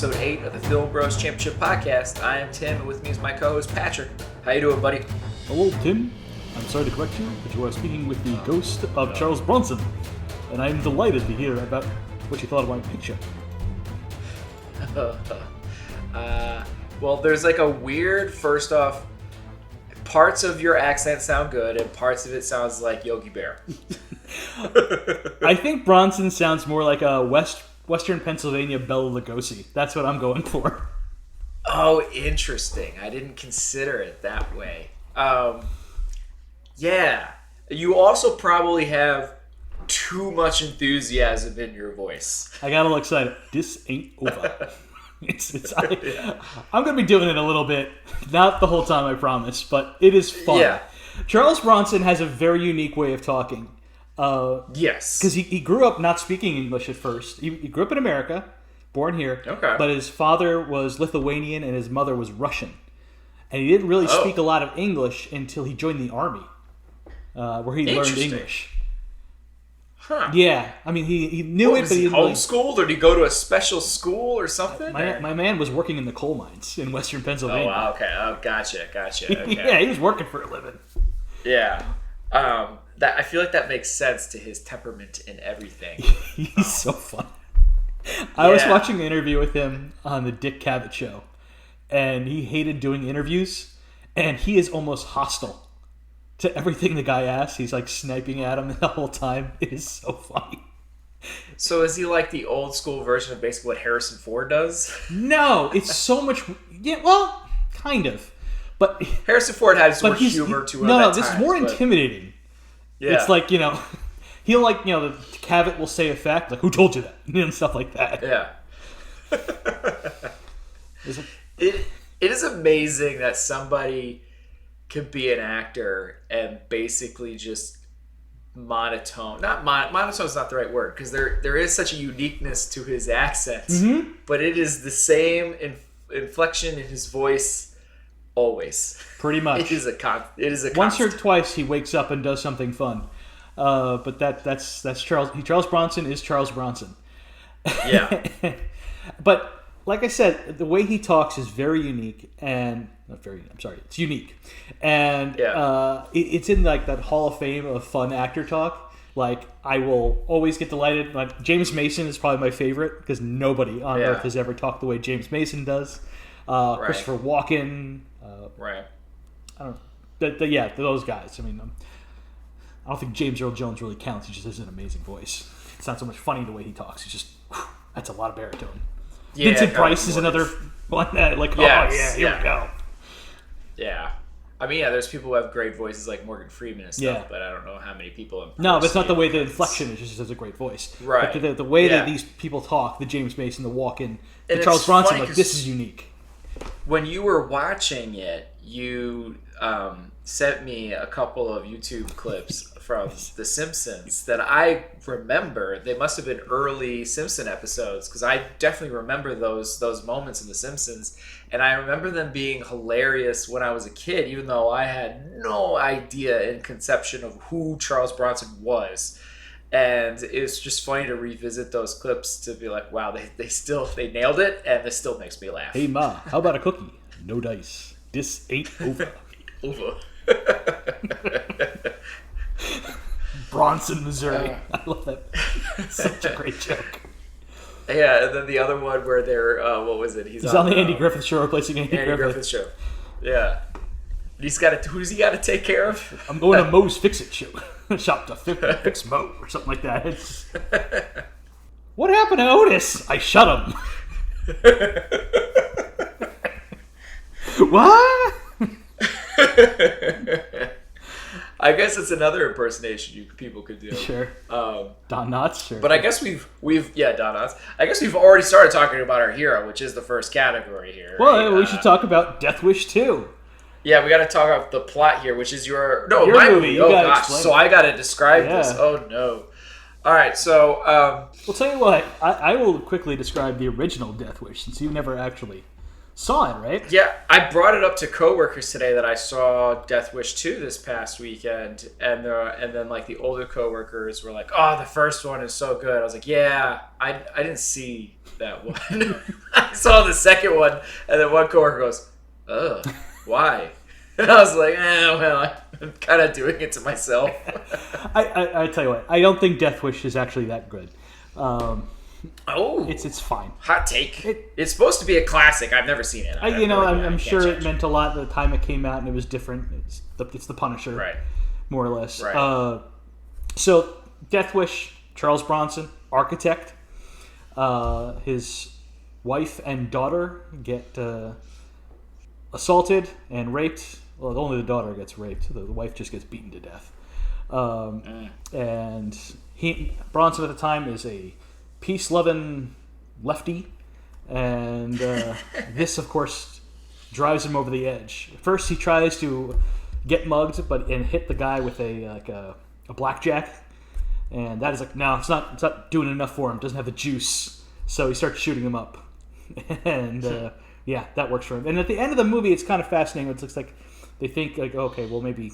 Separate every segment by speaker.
Speaker 1: episode 8 of the Film Bros Championship Podcast. I am Tim, and with me is my co-host Patrick. How you doing, buddy?
Speaker 2: Hello, Tim. I'm sorry to correct you, but you are speaking with the ghost of Charles Bronson, and I'm delighted to hear about what you thought of my picture.
Speaker 1: Well, there's like a weird, first off, parts of your accent sound good, and parts of it sounds like Yogi Bear.
Speaker 2: I think Bronson sounds more like a Western Pennsylvania Bela Lugosi. That's what I'm going for.
Speaker 1: Oh, interesting. I didn't consider it that way. Yeah. You also probably have too much enthusiasm in your voice.
Speaker 2: I got a little excited. This ain't over. I'm going to be doing it a little bit. Not the whole time, I promise, but it is fun.
Speaker 1: Yeah.
Speaker 2: Charles Bronson has a very unique way of talking.
Speaker 1: Yes.
Speaker 2: Because he grew up not speaking English at first. He grew up in America, born here.
Speaker 1: Okay.
Speaker 2: But his father was Lithuanian and his mother was Russian. And he didn't really speak a lot of English until he joined the army, where he learned English.
Speaker 1: Huh.
Speaker 2: Yeah. I mean, he knew it,
Speaker 1: was
Speaker 2: but
Speaker 1: he
Speaker 2: he
Speaker 1: homeschooled, or did he go to a special school or something?
Speaker 2: My man was working in the coal mines in Western Pennsylvania.
Speaker 1: Oh, wow, okay. Oh, gotcha. Okay.
Speaker 2: Yeah, he was working for a living.
Speaker 1: Yeah. I feel like that makes sense to his temperament and everything.
Speaker 2: He's so fun. I was watching an interview with him on the Dick Cavett show, and he hated doing interviews, and he is almost hostile to everything the guy asks. He's like sniping at him the whole time. It is so funny.
Speaker 1: So is he like the old school version of basically what Harrison Ford does?
Speaker 2: No, it's so much... Yeah, well, kind of. But
Speaker 1: Harrison Ford has more humor to him.
Speaker 2: No, this is more intimidating.
Speaker 1: Yeah.
Speaker 2: It's like, he'll the Cavett will say a fact, like, who told you that? And stuff like that.
Speaker 1: Yeah. It is amazing that somebody can be an actor and basically just monotone. Monotone is not the right word, because there is such a uniqueness to his accent, but it is the same inflection in his voice always.
Speaker 2: Pretty much.
Speaker 1: It is a constant.
Speaker 2: Once or twice he wakes up and does something fun. But that's Charles. Charles Bronson is Charles Bronson.
Speaker 1: Yeah.
Speaker 2: But like I said, the way he talks is very unique and it's unique, and it's in like that Hall of Fame of fun actor talk. Like, I will always get delighted. Like, James Mason is probably my favorite because nobody on earth has ever talked the way James Mason does. Christopher Walken.
Speaker 1: Right.
Speaker 2: I don't know. Those guys. I mean, I don't think James Earl Jones really counts. He just has an amazing voice. It's not so much funny the way he talks. He's just, that's a lot of baritone. Yeah, Vincent Price is another one that, like, here we go.
Speaker 1: Yeah. I mean, there's people who have great voices like Morgan Freeman and stuff, but I don't know how many people...
Speaker 2: No, but it's not the way the inflection is. Just has a great voice.
Speaker 1: Right.
Speaker 2: But the way that these people talk, the James Mason, the Walken, the Charles Bronson, like, this is unique.
Speaker 1: When you were watching it, you sent me a couple of YouTube clips from The Simpsons that I remember. They must have been early Simpson episodes, because I definitely remember those moments in The Simpsons, and I remember them being hilarious when I was a kid, even though I had no idea in conception of who Charles Bronson was. And it's just funny to revisit those clips to be like, wow, they nailed it, and this still makes me laugh.
Speaker 2: Hey, Ma, how about a cookie? No dice. This ain't over.
Speaker 1: Over.
Speaker 2: Bronson, Missouri. I love that. Such a great joke.
Speaker 1: Yeah, and then the other one where they're, what was it? He's
Speaker 2: on the Andy Griffith Show, replacing Andy Griffith
Speaker 1: Show. Yeah. Who does he got to take care of?
Speaker 2: I'm going to Moe's Fix-It shop to fix Moe, or something like that. What happened to Otis? I shut him. What?
Speaker 1: I guess it's another impersonation people could do.
Speaker 2: Sure. Don Knotts, sure.
Speaker 1: But I guess Don Knotts. I guess we've already started talking about our hero, which is the first category here.
Speaker 2: Well, we should talk about Death Wish 2.
Speaker 1: Yeah, we got to talk about the plot here, which is
Speaker 2: your
Speaker 1: movie. Oh gosh, so I got to describe this. Oh no. All right, so
Speaker 2: well, tell you what, I will quickly describe the original Death Wish, since you've never actually saw it, right?
Speaker 1: Yeah, I brought it up to coworkers today that I saw Death Wish 2 this past weekend, and then like the older coworkers were like, "Oh, the first one is so good." I was like, "Yeah, I didn't see that one. I saw the second one," and then one coworker goes, "Ugh, why?" And I was like, well, I'm kind of doing it to myself."
Speaker 2: I tell you what, I don't think Death Wish is actually that good. It's fine.
Speaker 1: Hot take. It's supposed to be a classic. I've never seen it.
Speaker 2: I'm sure it meant a lot at the time it came out, and it was different. It's the Punisher,
Speaker 1: right?
Speaker 2: More or less.
Speaker 1: Right.
Speaker 2: So Death Wish, Charles Bronson, architect. His wife and daughter get assaulted and raped. Well, only the daughter gets raped. The wife just gets beaten to death. And Bronson at the time is a peace-loving lefty, and this, of course, drives him over the edge. First, he tries to get mugged, and hit the guy with a blackjack, and that is like, no, it's not doing enough for him. It doesn't have the juice, so he starts shooting him up, and yeah, that works for him. And at the end of the movie, it's kind of fascinating. It looks like they think like, okay, well maybe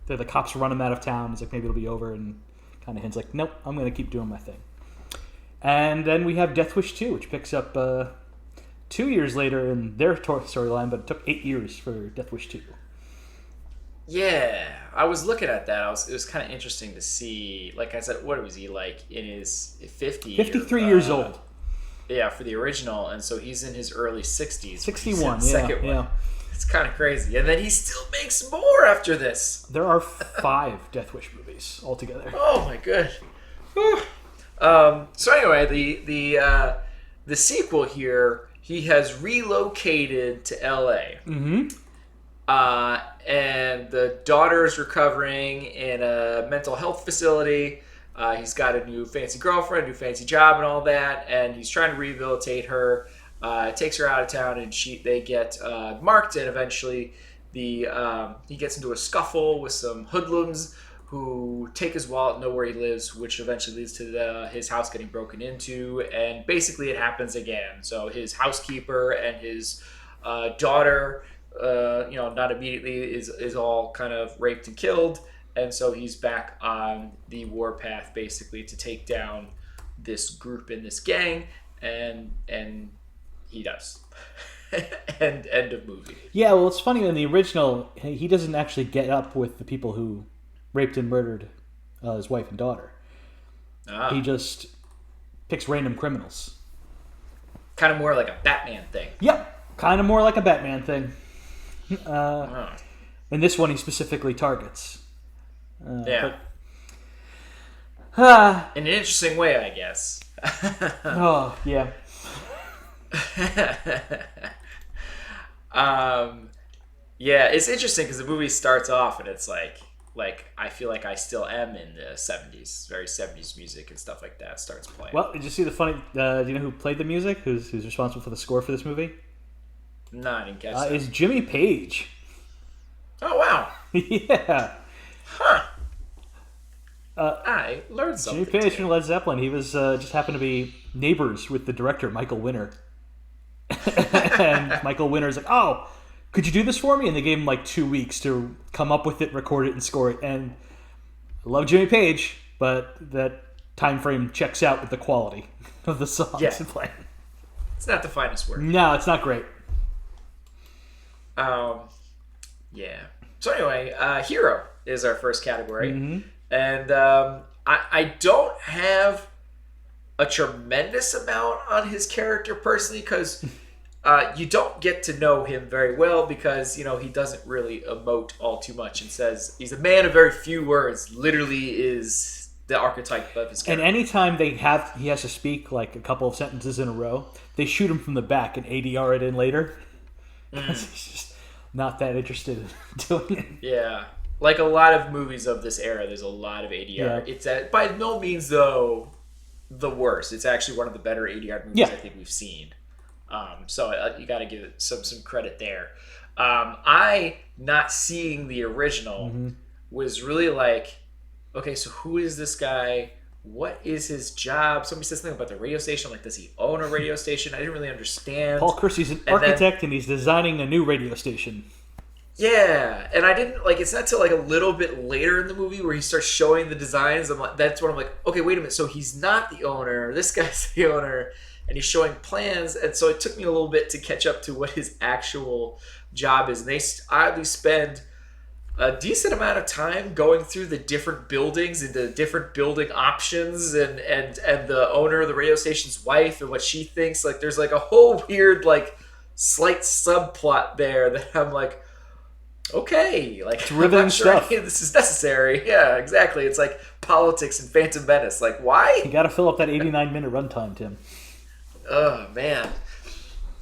Speaker 2: the cops run him out of town. It's like maybe it'll be over, and kind of hints like, nope, I'm going to keep doing my thing. And then we have Death Wish 2, which picks up 2 years later in their storyline, but it took 8 years for Death Wish 2.
Speaker 1: Yeah, I was looking at that. It was kind of interesting to see. Like I said, what was he like in his
Speaker 2: 53 years old.
Speaker 1: Yeah, for the original, and so he's in his early 60s.
Speaker 2: 61,
Speaker 1: second one. Yeah. It's kind of crazy. And then he still makes more after this.
Speaker 2: There are 5 Death Wish movies altogether.
Speaker 1: Oh my good. So anyway, the sequel here, he has relocated to LA.
Speaker 2: Mm-hmm.
Speaker 1: And the daughter is recovering in a mental health facility. He's got a new fancy girlfriend, a new fancy job, and all that. And he's trying to rehabilitate her. Takes her out of town, and they get marked. And eventually, he gets into a scuffle with some hoodlums who take his wallet, know where he lives, which eventually leads to his house getting broken into. And basically, it happens again. So his housekeeper and his daughter, not immediately, is all kind of raped and killed. And so he's back on the warpath, basically, to take down this group in this gang, and he does. And end of movie.
Speaker 2: Yeah, well, it's funny, in the original, he doesn't actually get up with the people who raped and murdered his wife and daughter. He just picks random criminals.
Speaker 1: Kind of more like a Batman thing.
Speaker 2: Yep, kind of more like a Batman thing. In this one, he specifically targets.
Speaker 1: Yeah. In an interesting way, I guess.
Speaker 2: Oh, yeah.
Speaker 1: Yeah, it's interesting because the movie starts off and it's like I feel like I still am in the 70s, very 70s music and stuff like that starts playing.
Speaker 2: Well, did you see the funny? Do you know who played the music? Who's responsible for the score for this movie?
Speaker 1: No, I didn't catch that.
Speaker 2: It's Jimmy Page.
Speaker 1: Oh wow!
Speaker 2: Yeah.
Speaker 1: Huh. I learned something.
Speaker 2: Jimmy Page from Led Zeppelin. He was just happened to be neighbors with the director Michael Winner. And Michael Winner's like, "Oh, could you do this for me?" And they gave him like 2 weeks to come up with it, record it, and score it. And I love Jimmy Page, but that time frame checks out with the quality of the songs playing.
Speaker 1: It's not the finest word.
Speaker 2: No, it's not great.
Speaker 1: Yeah. So anyway, Hero is our first category.
Speaker 2: Mm-hmm.
Speaker 1: And I don't have a tremendous amount on his character personally because you don't get to know him very well because, he doesn't really emote all too much and says he's a man of very few words, literally is the archetype of his character.
Speaker 2: And anytime he has to speak like a couple of sentences in a row, they shoot him from the back and ADR it in later. He's just not that interested in doing it.
Speaker 1: Yeah. Like a lot of movies of this era, there's a lot of ADR.
Speaker 2: Yeah.
Speaker 1: It's by no means, though, the worst. It's actually one of the better ADR movies I think we've seen. So you got to give it some credit there. I, not seeing the original, was really like, okay, so who is this guy? what is his job? Somebody says something about the radio station. I'm like, does he own a radio station? I didn't really understand.
Speaker 2: Paul Kersey's an architect, and he's designing a new radio station.
Speaker 1: Yeah, and I didn't like. It's not till like a little bit later in the movie where he starts showing the designs. I'm like, that's when I'm like, okay, wait a minute. So he's not the owner. This guy's the owner, and he's showing plans. And so it took me a little bit to catch up to what his actual job is. And they oddly spend a decent amount of time going through the different buildings and the different building options, and the owner of the radio station's wife and what she thinks. Like, there's like a whole weird like slight subplot there that I'm like, okay, like,
Speaker 2: it's riveting stuff.
Speaker 1: This is necessary. Yeah, exactly. It's like politics and Phantom Menace. Like, why?
Speaker 2: You got to fill up that 89-minute runtime, Tim.
Speaker 1: Oh man.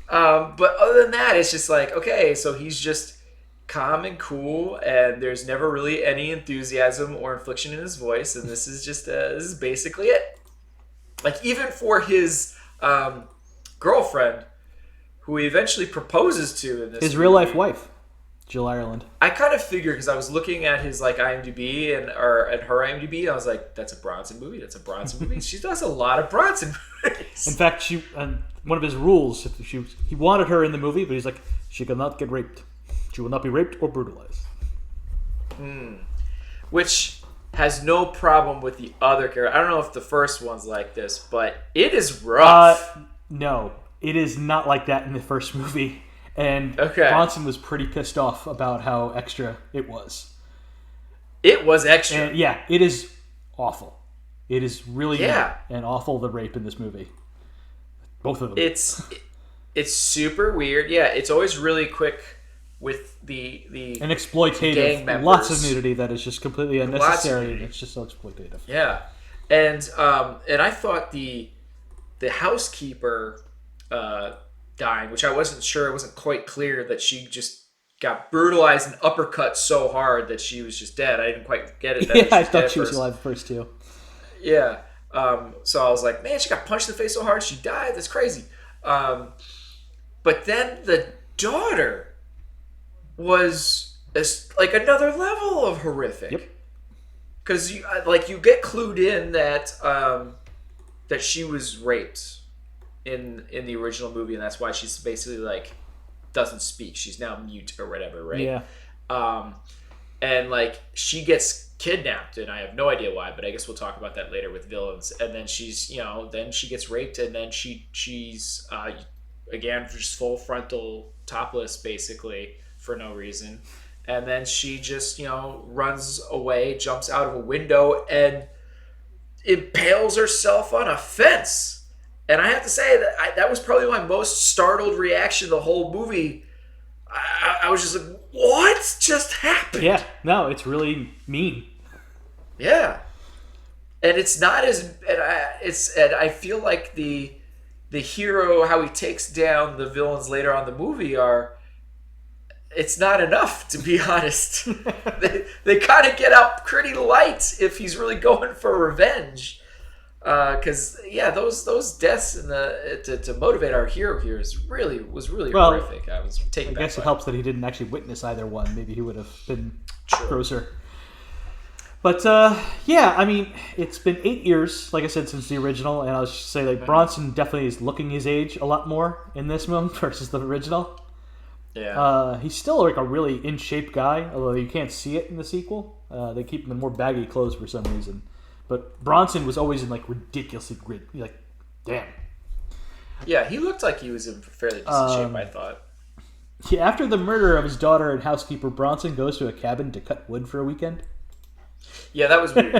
Speaker 1: But other than that, it's just like, okay, so he's just calm and cool, and there's never really any enthusiasm or inflection in his voice, and this is just this is basically it. Like, even for his girlfriend, who he eventually proposes to in this
Speaker 2: his
Speaker 1: movie,
Speaker 2: real life wife, Jill Ireland.
Speaker 1: I kind of figured, because I was looking at his like IMDb and her IMDb, and I was like, that's a Bronson movie. That's a Bronson movie. She does a lot of Bronson movies.
Speaker 2: In fact, one of his rules, he wanted her in the movie, but he's like, she cannot get raped. She will not be raped or brutalized.
Speaker 1: Which has no problem with the other character. I don't know if the first one's like this, but it is rough.
Speaker 2: No, it is not like that in the first movie. And Bronson was pretty pissed off about how extra it was.
Speaker 1: It was extra.
Speaker 2: And yeah, it is awful. It is really and awful, the rape in this movie. Both of them.
Speaker 1: It's super weird. Yeah, it's always really quick with the
Speaker 2: and exploitative.
Speaker 1: Gang members.
Speaker 2: Lots of nudity that is just completely unnecessary. And it's just so exploitative.
Speaker 1: Yeah. And I thought the housekeeper dying, which I wasn't sure, it wasn't quite clear that she just got brutalized and uppercut so hard that she was just dead. I didn't quite get it.
Speaker 2: Yeah, I thought she was alive first too.
Speaker 1: Yeah. So I was like, man, she got punched in the face so hard she died. That's crazy. But then the daughter was like another level of horrific.
Speaker 2: Yep.
Speaker 1: Because you get clued in that that she was raped in the original movie, and that's why she's basically like doesn't speak. She's now mute or whatever, right?
Speaker 2: Yeah.
Speaker 1: And like she gets kidnapped, and I have no idea why, but I guess we'll talk about that later with villains. And then then she gets raped, and then she's again just full frontal topless basically for no reason. And then she just, runs away, jumps out of a window, and impales herself on a fence. And I have to say that that was probably my most startled reaction the whole movie. I was just like, what just happened?
Speaker 2: Yeah, no, it's really mean.
Speaker 1: Yeah. And it's not as... And I feel like the hero, how he takes down the villains later on in the movie it's not enough, to be honest. they kind of get out pretty light if he's really going for revenge. Because those deaths in to motivate our hero here was really horrific. I was taken back.
Speaker 2: I guess it helps that he didn't actually witness either one. Maybe he would have been grosser. But I mean, it's been 8 years, like I said, since the original, and I was just say like Bronson definitely is looking his age a lot more in this one versus the original.
Speaker 1: Yeah.
Speaker 2: He's still like a really in shape guy, although you can't see it in the sequel. They keep him in more baggy clothes for some reason. But Bronson was always in like ridiculously like, damn.
Speaker 1: Yeah, he looked like he was in fairly decent shape, I thought.
Speaker 2: Yeah, after the murder of his daughter and housekeeper, Bronson goes to a cabin to cut wood for a weekend.
Speaker 1: Yeah, that was weird.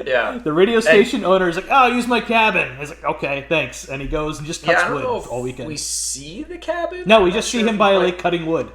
Speaker 1: Yeah.
Speaker 2: The radio station owner is like, "Oh, use my cabin." He's like, "Okay, thanks," and he goes and just cuts wood all weekend.
Speaker 1: We see the cabin?
Speaker 2: No, we just see him by a lake cutting wood.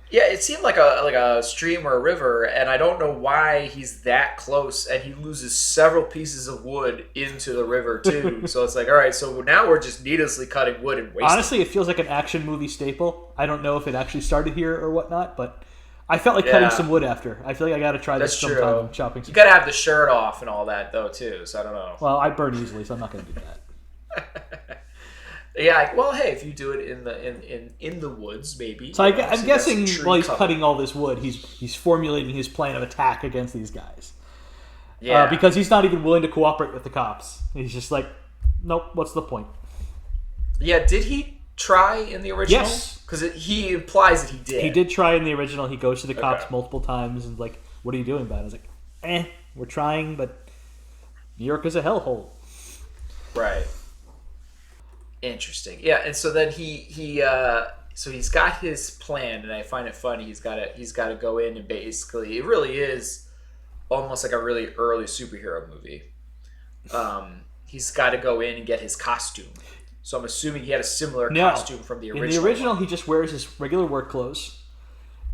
Speaker 1: Yeah, it seemed like a stream or a river, and I don't know why he's that close, and he loses several pieces of wood into the river too. So it's like, all right, so now we're just needlessly cutting wood and wasting.
Speaker 2: Honestly, it feels like an action movie staple. I don't know if it actually started here or whatnot, but I felt like cutting some wood after. I feel like I got to try this sometime. Chopping.
Speaker 1: You got to have the shirt off and all that though too. So I don't know.
Speaker 2: Well, I burn easily, so I'm not going to do that.
Speaker 1: Yeah, well, hey, if you do it in the woods, maybe.
Speaker 2: So I'm guessing while he's cutting all this wood, he's formulating his plan of attack against these guys.
Speaker 1: Yeah.
Speaker 2: Because he's not even willing to cooperate with the cops. He's just like, nope, what's the point?
Speaker 1: Yeah, did he try in the original?
Speaker 2: Yes.
Speaker 1: Because he implies that he did.
Speaker 2: He did try in the original. He goes to the cops multiple times and like, what are you doing about it? I was like, we're trying, but New York is a hellhole.
Speaker 1: Right. Interesting. Yeah, and so then so he's got his plan, and I find it funny. He's got to go in and basically, it really is almost like a really early superhero movie. He's got to go in and get his costume. So I'm assuming he had a similar costume from the original.
Speaker 2: In the original, he just wears his regular work clothes,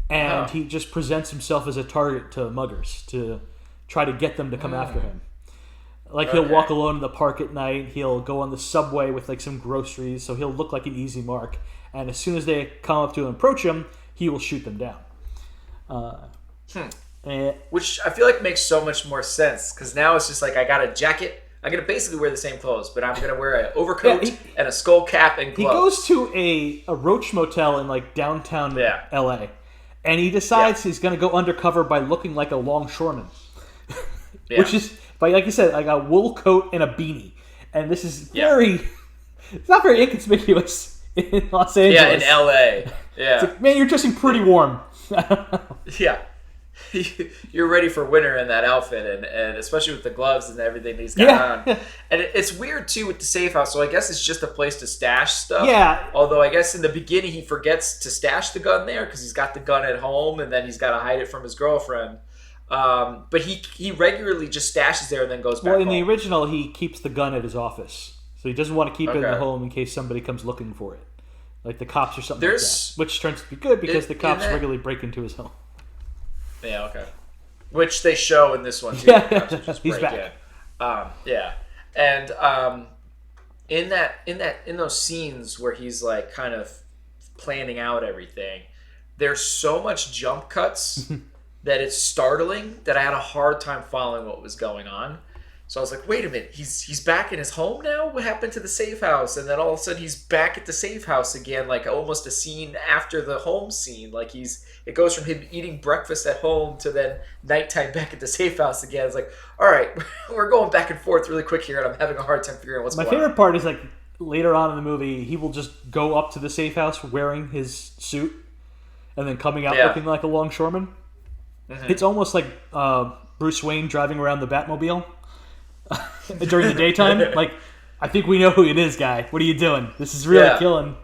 Speaker 2: and he just presents himself as a target to muggers to try to get them to come after him. Like, he'll walk alone in the park at night. He'll go on the subway with, like, some groceries, so he'll look like an easy mark. And as soon as they come up to him and approach him, he will shoot them down.
Speaker 1: Which I feel like makes so much more sense, because now it's just like, I got a jacket. I'm going to basically wear the same clothes, but I'm going to wear an overcoat and a skull cap and gloves.
Speaker 2: He goes to a Roach Motel in, like, downtown L.A., and he decides he's going to go undercover by looking like a longshoreman. Which is, like you said, like a wool coat and a beanie. And this is it's not very inconspicuous in Los Angeles.
Speaker 1: Yeah, in L.A. Yeah.
Speaker 2: It's like, man, you're dressing pretty warm.
Speaker 1: Yeah. You're ready for winter in that outfit, and especially with the gloves and everything that he's got on. And it's weird, too, with the safe house. So I guess it's just a place to stash stuff.
Speaker 2: Yeah.
Speaker 1: Although I guess in the beginning he forgets to stash the gun there because he's got the gun at home, and then he's got to hide it from his girlfriend. But he regularly just stashes there and then goes back home.
Speaker 2: Well, in the original, he keeps the gun at his office. So he doesn't want to keep it in the home in case somebody comes looking for it. Like the cops or something like that. Which turns to be good because the cops regularly break into his home.
Speaker 1: Yeah, okay. Which they show in this one, too.
Speaker 2: Yeah, he's back.
Speaker 1: And in those scenes where he's like kind of planning out everything, there's so much jump cuts that it's startling that I had a hard time following what was going on. So I was like, wait a minute, he's back in his home now? What happened to the safe house? And then all of a sudden he's back at the safe house again, like almost a scene after the home scene. Like it goes from him eating breakfast at home to then nighttime back at the safe house again. It's like, all right, we're going back and forth really quick here, and I'm having a hard time figuring out what's going on.
Speaker 2: My favorite part is like later on in the movie, he will just go up to the safe house wearing his suit and then coming out looking like a longshoreman. Mm-hmm. It's almost like Bruce Wayne driving around the Batmobile during the daytime. Like, I think we know who it is, guy. What are you doing? This is really killing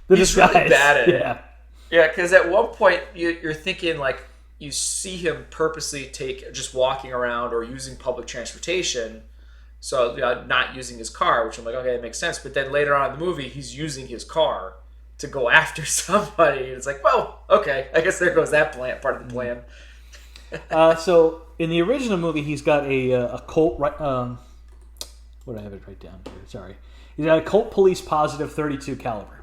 Speaker 2: the disguise.
Speaker 1: Really bad at it. Yeah, because at one point you're thinking like you see him purposely just walking around or using public transportation, so not using his car, which I'm like, okay, that makes sense. But then later on in the movie, he's using his car to go after somebody. And it's like, well, okay, I guess there goes that part of the plan.
Speaker 2: So in the original movie, he's got a Colt. What do I have it right down here? Sorry, he's got a Colt Police Positive .32 caliber.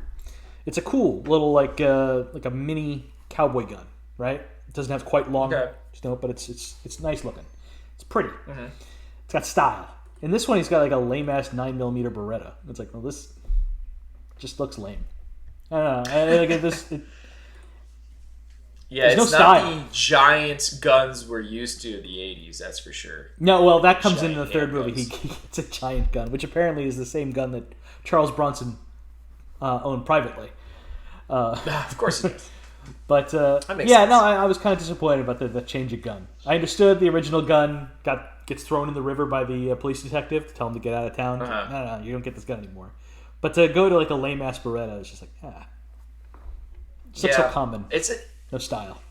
Speaker 2: It's a cool little like a mini cowboy gun, right? It doesn't have quite long snout, but it's nice looking. It's pretty. Mm-hmm. It's got style. In this one, he's got like a lame ass 9mm Beretta. It's like, well, this just looks lame. I don't know. I look at this.
Speaker 1: Yeah, it's not the giant guns we're used to in the 80s, that's for sure.
Speaker 2: No, well, that comes in the third movie. He gets a giant gun, which apparently is the same gun that Charles Bronson owned privately.
Speaker 1: Of course it is.
Speaker 2: But, I was kind of disappointed about the change of gun. I understood the original gun gets thrown in the river by the police detective to tell him to get out of town. No, you don't get this gun anymore. But to go to like a lame-ass Beretta is just like, It's so common. No style.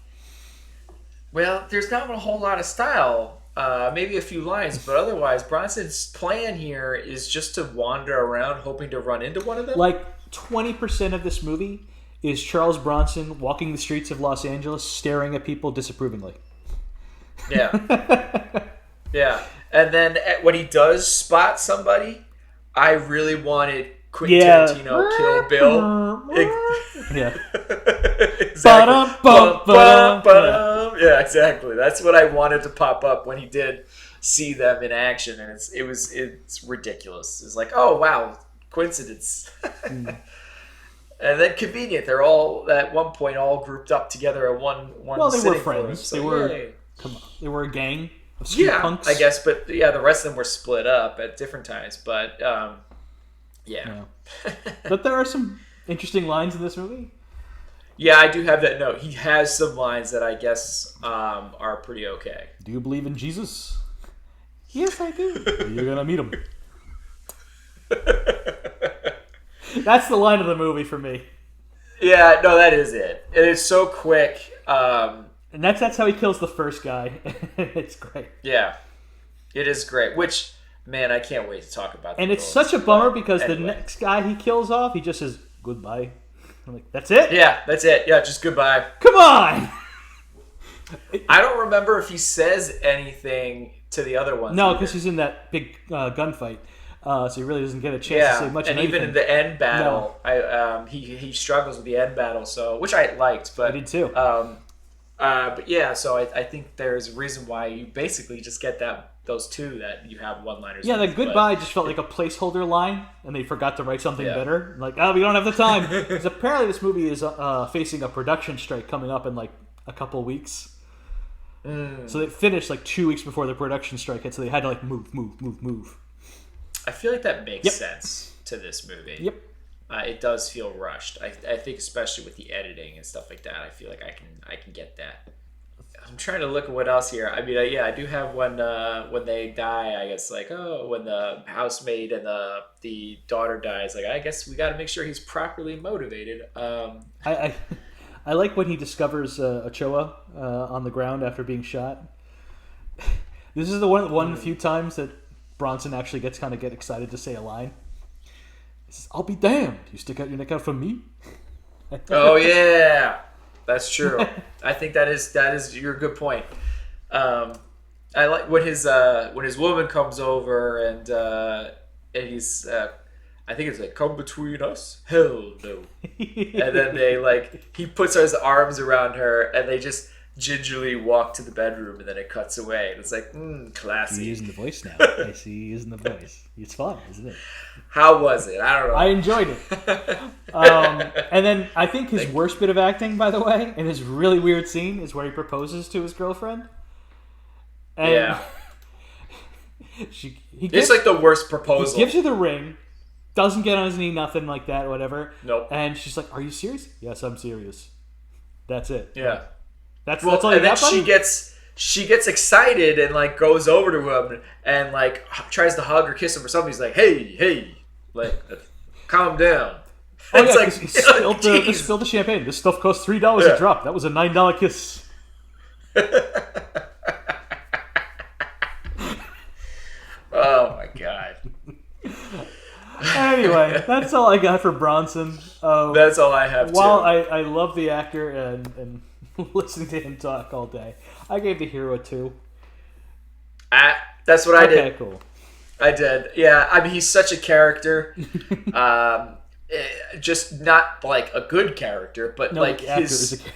Speaker 1: Well, there's not a whole lot of style. Maybe a few lines, but otherwise, Bronson's plan here is just to wander around hoping to run into one of them.
Speaker 2: Like 20% of this movie is Charles Bronson walking the streets of Los Angeles, staring at people disapprovingly.
Speaker 1: Yeah. Yeah. And then when he does spot somebody, I really wanted Quentin Tarantino Kill Bill.
Speaker 2: Yeah.
Speaker 1: Exactly. Yeah, exactly. That's what I wanted to pop up when he did see them in action, and it's ridiculous. It's like, oh wow, coincidence. And then convenient. They're all at one point all grouped up together at one.
Speaker 2: Well, they were
Speaker 1: friends.
Speaker 2: So they were. Come on, they were a gang. of street
Speaker 1: Yeah,
Speaker 2: punks.
Speaker 1: I guess, but yeah, the rest of them were split up at different times. But yeah.
Speaker 2: But there are some interesting lines in this movie.
Speaker 1: Yeah, I do have that note. He has some lines that I guess are pretty okay.
Speaker 2: Do you believe in Jesus? Yes, I do. You're gonna meet him. That's the line of the movie for me.
Speaker 1: Yeah, no, that is it. It is so quick.
Speaker 2: And that's how he kills the first guy. It's great.
Speaker 1: Yeah, it is great. Which, man, I can't wait to talk about.
Speaker 2: And it's such a bummer because the next guy he kills off, he just says goodbye. I'm like, that's it?
Speaker 1: Yeah, that's it. Yeah, just goodbye.
Speaker 2: Come on!
Speaker 1: I don't remember if he says anything to the other ones.
Speaker 2: No, because he's in that big gunfight. So he really doesn't get a chance to say much.
Speaker 1: And even in the end battle, he struggles with the end battle, so which I liked. But
Speaker 2: I did too.
Speaker 1: But yeah, so I think there's a reason why you basically just get those two that you have one-liners.
Speaker 2: Yeah,
Speaker 1: with,
Speaker 2: the goodbye just felt like a placeholder line, and they forgot to write something better. Like, we don't have the time. Because apparently this movie is facing a production strike coming up in like a couple weeks. So they finished like 2 weeks before the production strike hit, so they had to like move.
Speaker 1: I feel like that makes sense to this movie.
Speaker 2: Yep.
Speaker 1: It does feel rushed. I think especially with the editing and stuff like that, I feel like I can get that. I'm trying to look at what else here. I mean, I do have when they die. I guess like when the housemaid and the daughter dies. Like I guess we got to make sure he's properly motivated.
Speaker 2: I like when he discovers Ochoa on the ground after being shot. This is the one of the few times that Bronson actually get excited to say a line. He says, "I'll be damned. You stick out your neck out for me."
Speaker 1: Oh yeah, that's true. I think that is your good point. I like when his woman comes over and he's I think it's like, "Come between us? Hell no." And then he puts his arms around her and they just gingerly walk to the bedroom and then it cuts away. And it's like, classy.
Speaker 2: You're using the voice now. I see you using the voice. It's fun, isn't it?
Speaker 1: How was it? I don't know.
Speaker 2: I enjoyed it. And then I think his worst bit of acting, by the way, in his really weird scene is where he proposes to his girlfriend. And
Speaker 1: it's like the worst proposal.
Speaker 2: He gives her the ring, doesn't get on his knee, nothing like that, whatever.
Speaker 1: Nope.
Speaker 2: And she's like, "Are you serious?" "Yes, I'm serious." That's it.
Speaker 1: Yeah.
Speaker 2: That's all you got, buddy?
Speaker 1: She gets excited and like goes over to him and like tries to hug or kiss him or something. He's like, hey, like calm down.
Speaker 2: Oh, yeah, like, he spilled the champagne. This stuff costs $3 a drop. That was a $9 kiss.
Speaker 1: Oh my god.
Speaker 2: Anyway, that's all I got for Bronson.
Speaker 1: That's all I have.
Speaker 2: While I love the actor and listening to him talk all day, I gave the hero a 2.
Speaker 1: That's what I did.
Speaker 2: Okay, cool.
Speaker 1: I did. Yeah, I mean, he's such a character. Just not like a good character, but
Speaker 2: no,
Speaker 1: like
Speaker 2: the actor
Speaker 1: his.
Speaker 2: is a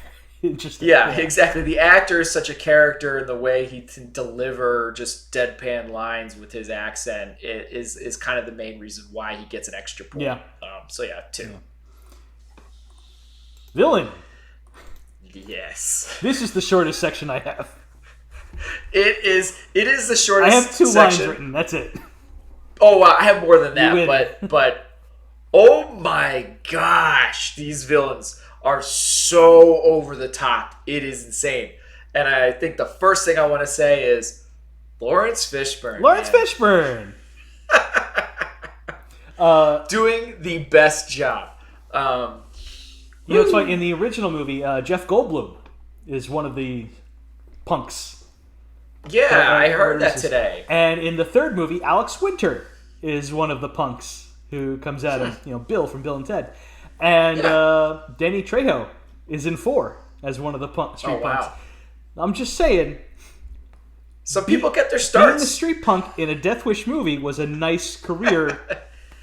Speaker 2: interesting.
Speaker 1: Yeah, exactly. The actor is such a character in the way he can deliver just deadpan lines with his accent. It is kind of the main reason why he gets an extra point.
Speaker 2: Yeah.
Speaker 1: So yeah, 2.
Speaker 2: Yeah. Villain.
Speaker 1: Yes.
Speaker 2: This is the shortest section I have.
Speaker 1: It is the shortest.
Speaker 2: I have 2
Speaker 1: section.
Speaker 2: lines written. That's it.
Speaker 1: Oh, wow, I have more than that, but oh my gosh, these villains are so over the top. It is insane. And I think the first thing I want to say is Lawrence Fishburne.
Speaker 2: Fishburne.
Speaker 1: Doing the best job.
Speaker 2: You know, it's funny. In the original movie, Jeff Goldblum is one of the punks.
Speaker 1: Yeah, I heard that today.
Speaker 2: And in the third movie, Alex Winter is one of the punks who comes at him. You know, Bill from Bill and Ted. And Danny Trejo is in 4 as one of the street punks. I'm just saying.
Speaker 1: Some people get their starts.
Speaker 2: Being a street punk in a Death Wish movie was a nice career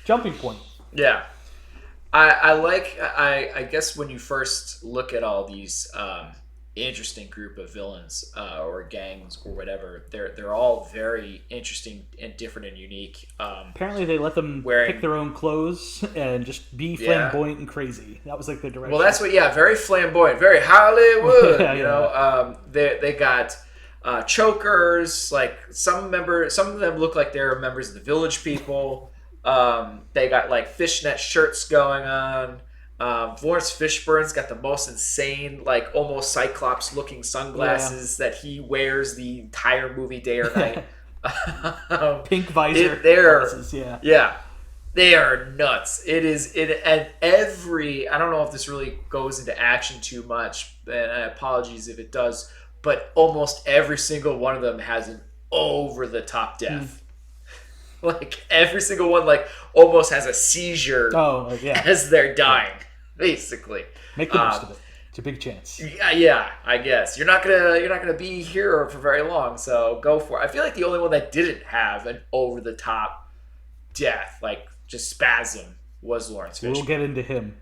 Speaker 2: jumping point.
Speaker 1: Yeah. I guess when you first look at all these interesting group of villains or gangs or whatever, they're all very interesting and different and unique.
Speaker 2: Apparently they let them pick their own clothes and just be flamboyant and crazy. That was like their direction.
Speaker 1: Well, that's very flamboyant, very Hollywood. You know, they got chokers. Like some of them look like they're members of the Village People. They got like fishnet shirts going on. Lawrence Fishburne's got the most insane, like almost Cyclops looking sunglasses that he wears the entire movie, day or night.
Speaker 2: Pink visor.
Speaker 1: Glasses, yeah. They are nuts. And every, I don't know if this really goes into action too much, and apologies if it does, but almost every single one of them has an over the top death. Like every single one, like almost has a seizure. As they're dying, basically.
Speaker 2: Make the most of it. It's a big chance.
Speaker 1: Yeah, I guess you're not gonna be here for very long, so go for it. I feel like the only one that didn't have an over the top death, like just spasm, was Lawrence Fishburne.
Speaker 2: We'll get into him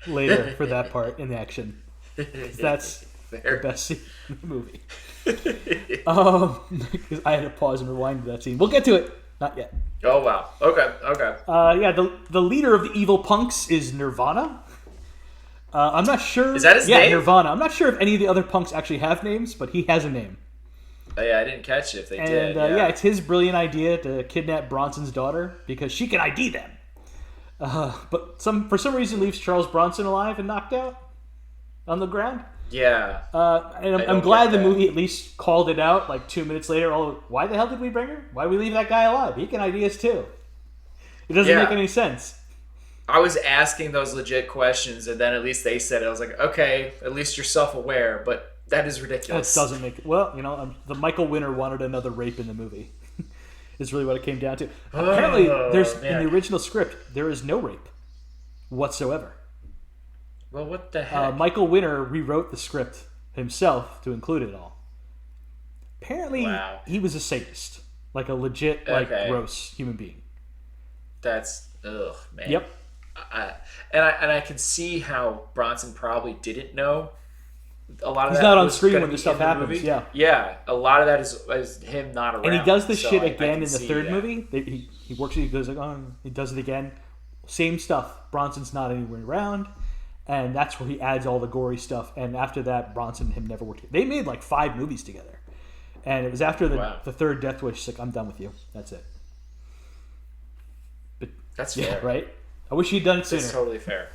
Speaker 2: later for that part in the action. That's the best scene in the movie. Because I had to pause and rewind to that scene. We'll get to it. Not yet.
Speaker 1: Oh wow. Okay.
Speaker 2: The leader of the evil punks is Nirvana. I'm not sure.
Speaker 1: Is that his name?
Speaker 2: Yeah, Nirvana. I'm not sure if any of the other punks actually have names, but he has a name.
Speaker 1: Oh, yeah, I didn't catch it if they did.
Speaker 2: It's his brilliant idea to kidnap Bronson's daughter because she can ID them. But for some reason leaves Charles Bronson alive and knocked out on the ground.
Speaker 1: Yeah.
Speaker 2: And I'm glad the movie at least called it out like 2 minutes later. Why the hell did we bring her? Why did we leave that guy alive? He can ID us too. It doesn't make any sense.
Speaker 1: I was asking those legit questions, and then at least they said it. I was like, okay, at least you're self-aware, but that is ridiculous.
Speaker 2: That doesn't make it. Well, the Michael Winner wanted another rape in the movie. Is really what it came down to. Apparently, in the original script, there is no rape whatsoever.
Speaker 1: Well, what the heck?
Speaker 2: Michael Winner rewrote the script himself to include it all. Apparently, he was a sadist. Like a legit, gross human being.
Speaker 1: That's, man.
Speaker 2: Yep.
Speaker 1: And I can see how Bronson probably didn't know. A lot of
Speaker 2: He's
Speaker 1: that
Speaker 2: not on
Speaker 1: was
Speaker 2: screen when this stuff happens.
Speaker 1: Yeah. A lot of that is him not around.
Speaker 2: And he does this shit again in the third movie. He works it. He goes like, he does it again. Same stuff. Bronson's not anywhere around, and that's where he adds all the gory stuff. And after that, Bronson and him never worked together. They made like 5 movies together, and it was after the third Death Wish. He's like, I'm done with you. That's it. But
Speaker 1: that's fair,
Speaker 2: right? I wish he'd done it sooner.
Speaker 1: It's totally fair,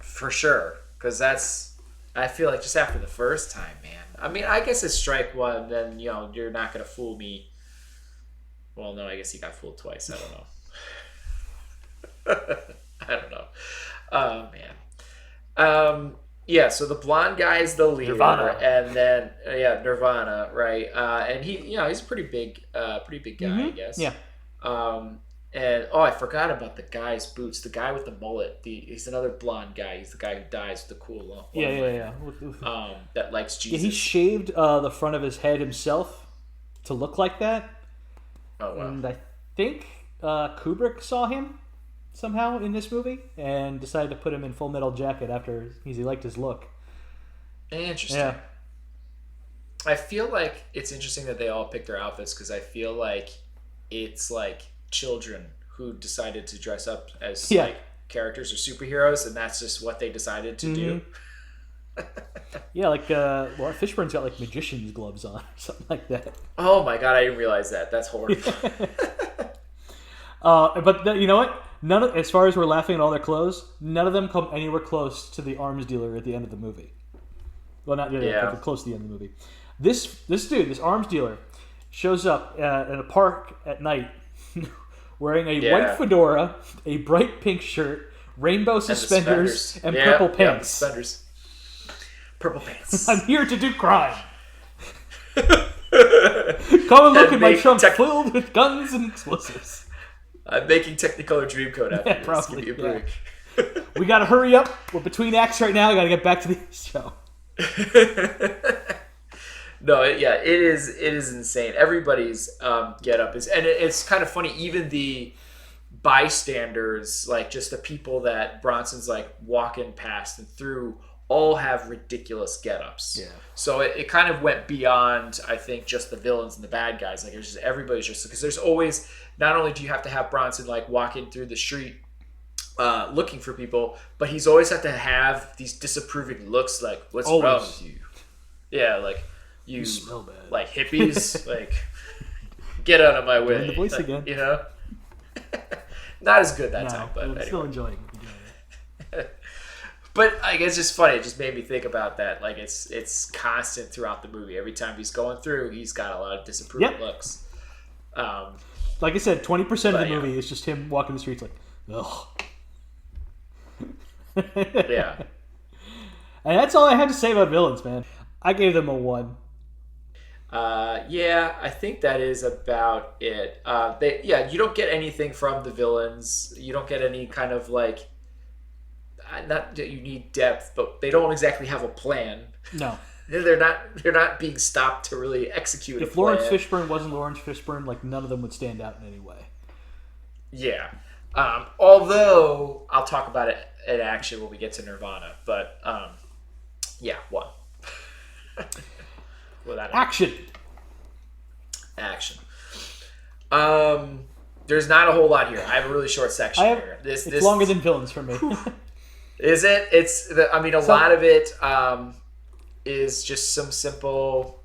Speaker 1: for sure. Because I feel like just after the first time, man. I mean, I guess it's strike one, then you're not gonna fool me. Well, no, I guess he got fooled twice. I don't know. I don't know. Oh man. Yeah. So the blonde guy is the leader,
Speaker 2: Nirvana.
Speaker 1: And then Nirvana, right? And he's a pretty big guy, I guess.
Speaker 2: Yeah.
Speaker 1: And I forgot about the guy's boots. The guy with the mullet. He's another blonde guy. He's the guy who dies with the cool long.
Speaker 2: Yeah.
Speaker 1: That likes Jesus.
Speaker 2: Yeah, he shaved the front of his head himself to look like that.
Speaker 1: Oh wow.
Speaker 2: And I think Kubrick saw him somehow in this movie and decided to put him in Full Metal Jacket after he liked his look.
Speaker 1: Interesting.
Speaker 2: Yeah.
Speaker 1: I feel like it's interesting that they all pick their outfits because I feel like it's like children who decided to dress up as like characters or superheroes, and that's just what they decided to do.
Speaker 2: Yeah, like Fishburne's got like magician's gloves on or something like that.
Speaker 1: Oh my god, I didn't realize that. That's horrible.
Speaker 2: But you know what? As far as we're laughing at all their clothes, none of them come anywhere close to the arms dealer at the end of the movie. Well, not really, but close to the end of the movie. This dude, this arms dealer, shows up at a park at night wearing a white fedora, a bright pink shirt, rainbow suspenders, and purple pants.
Speaker 1: Suspenders. Purple pants.
Speaker 2: I'm here to do crime. Come and look at my trunk filled with guns and explosives.
Speaker 1: I'm making Technicolor Dreamcoat after this.
Speaker 2: Probably.
Speaker 1: Give me a break.
Speaker 2: We gotta hurry up. We're between acts right now. I gotta get back to the show.
Speaker 1: No, it is insane. Everybody's get up is, and it's kind of funny. Even the bystanders, like just the people that Bronson's like walking past and through, all have ridiculous get-ups.
Speaker 2: Yeah.
Speaker 1: So it kind of went beyond, I think, just the villains and the bad guys. Like it's just everybody's just because there's always, not only do you have to have Bronson like walking through the street looking for people, but he's always had to have these disapproving looks like, what's wrong with you? Yeah, like, You
Speaker 2: smell bad.
Speaker 1: Like hippies, like get out of my way.
Speaker 2: Doing the voice
Speaker 1: like,
Speaker 2: again.
Speaker 1: You know, not as good that time, but
Speaker 2: I'm
Speaker 1: anyway.
Speaker 2: still enjoying it.
Speaker 1: But like it's just funny. It just made me think about that. Like it's constant throughout the movie. Every time he's going through, he's got a lot of disapproving looks.
Speaker 2: Like I said, 20% of the movie is just him walking the streets like, ugh.
Speaker 1: Yeah.
Speaker 2: And that's all I had to say about villains, man. I gave them a 1.
Speaker 1: Yeah, I think that is about it. You don't get anything from the villains. You don't get any kind of like, not that you need depth, but they don't exactly have a plan.
Speaker 2: No.
Speaker 1: They're not being stopped to really execute a plan.
Speaker 2: If Lawrence Fishburne wasn't Lawrence Fishburne, like none of them would stand out in any way.
Speaker 1: Yeah. Although I'll talk about it in action when we get to Nirvana, but yeah, 1. Without
Speaker 2: action.
Speaker 1: There's not a whole lot here. I have a really short section here.
Speaker 2: It's longer than villains for me.
Speaker 1: Is it? A lot of it is just some simple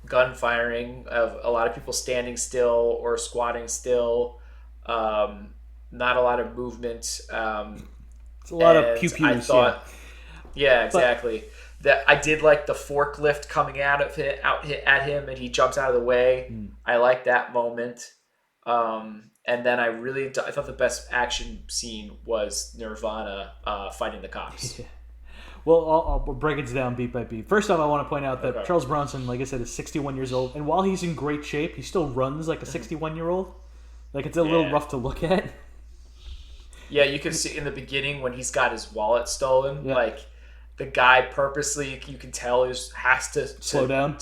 Speaker 1: gun firing of a lot of people standing still or squatting still. Not a lot of movement. It's
Speaker 2: a lot of pew-pews.
Speaker 1: Yeah, exactly. That I did like the forklift coming out at him, and he jumps out of the way. I like that moment. And then I thought the best action scene was Nirvana fighting the cops.
Speaker 2: Yeah. Well, I'll break it down beat by beat. First off, I want to point out that Charles Bronson, like I said, is 61 years old, and while he's in great shape, he still runs like a 61-year-old. Like it's a little rough to look at.
Speaker 1: Yeah, you can see in the beginning when he's got his wallet stolen, like the guy purposely, you can tell, has to
Speaker 2: slow down.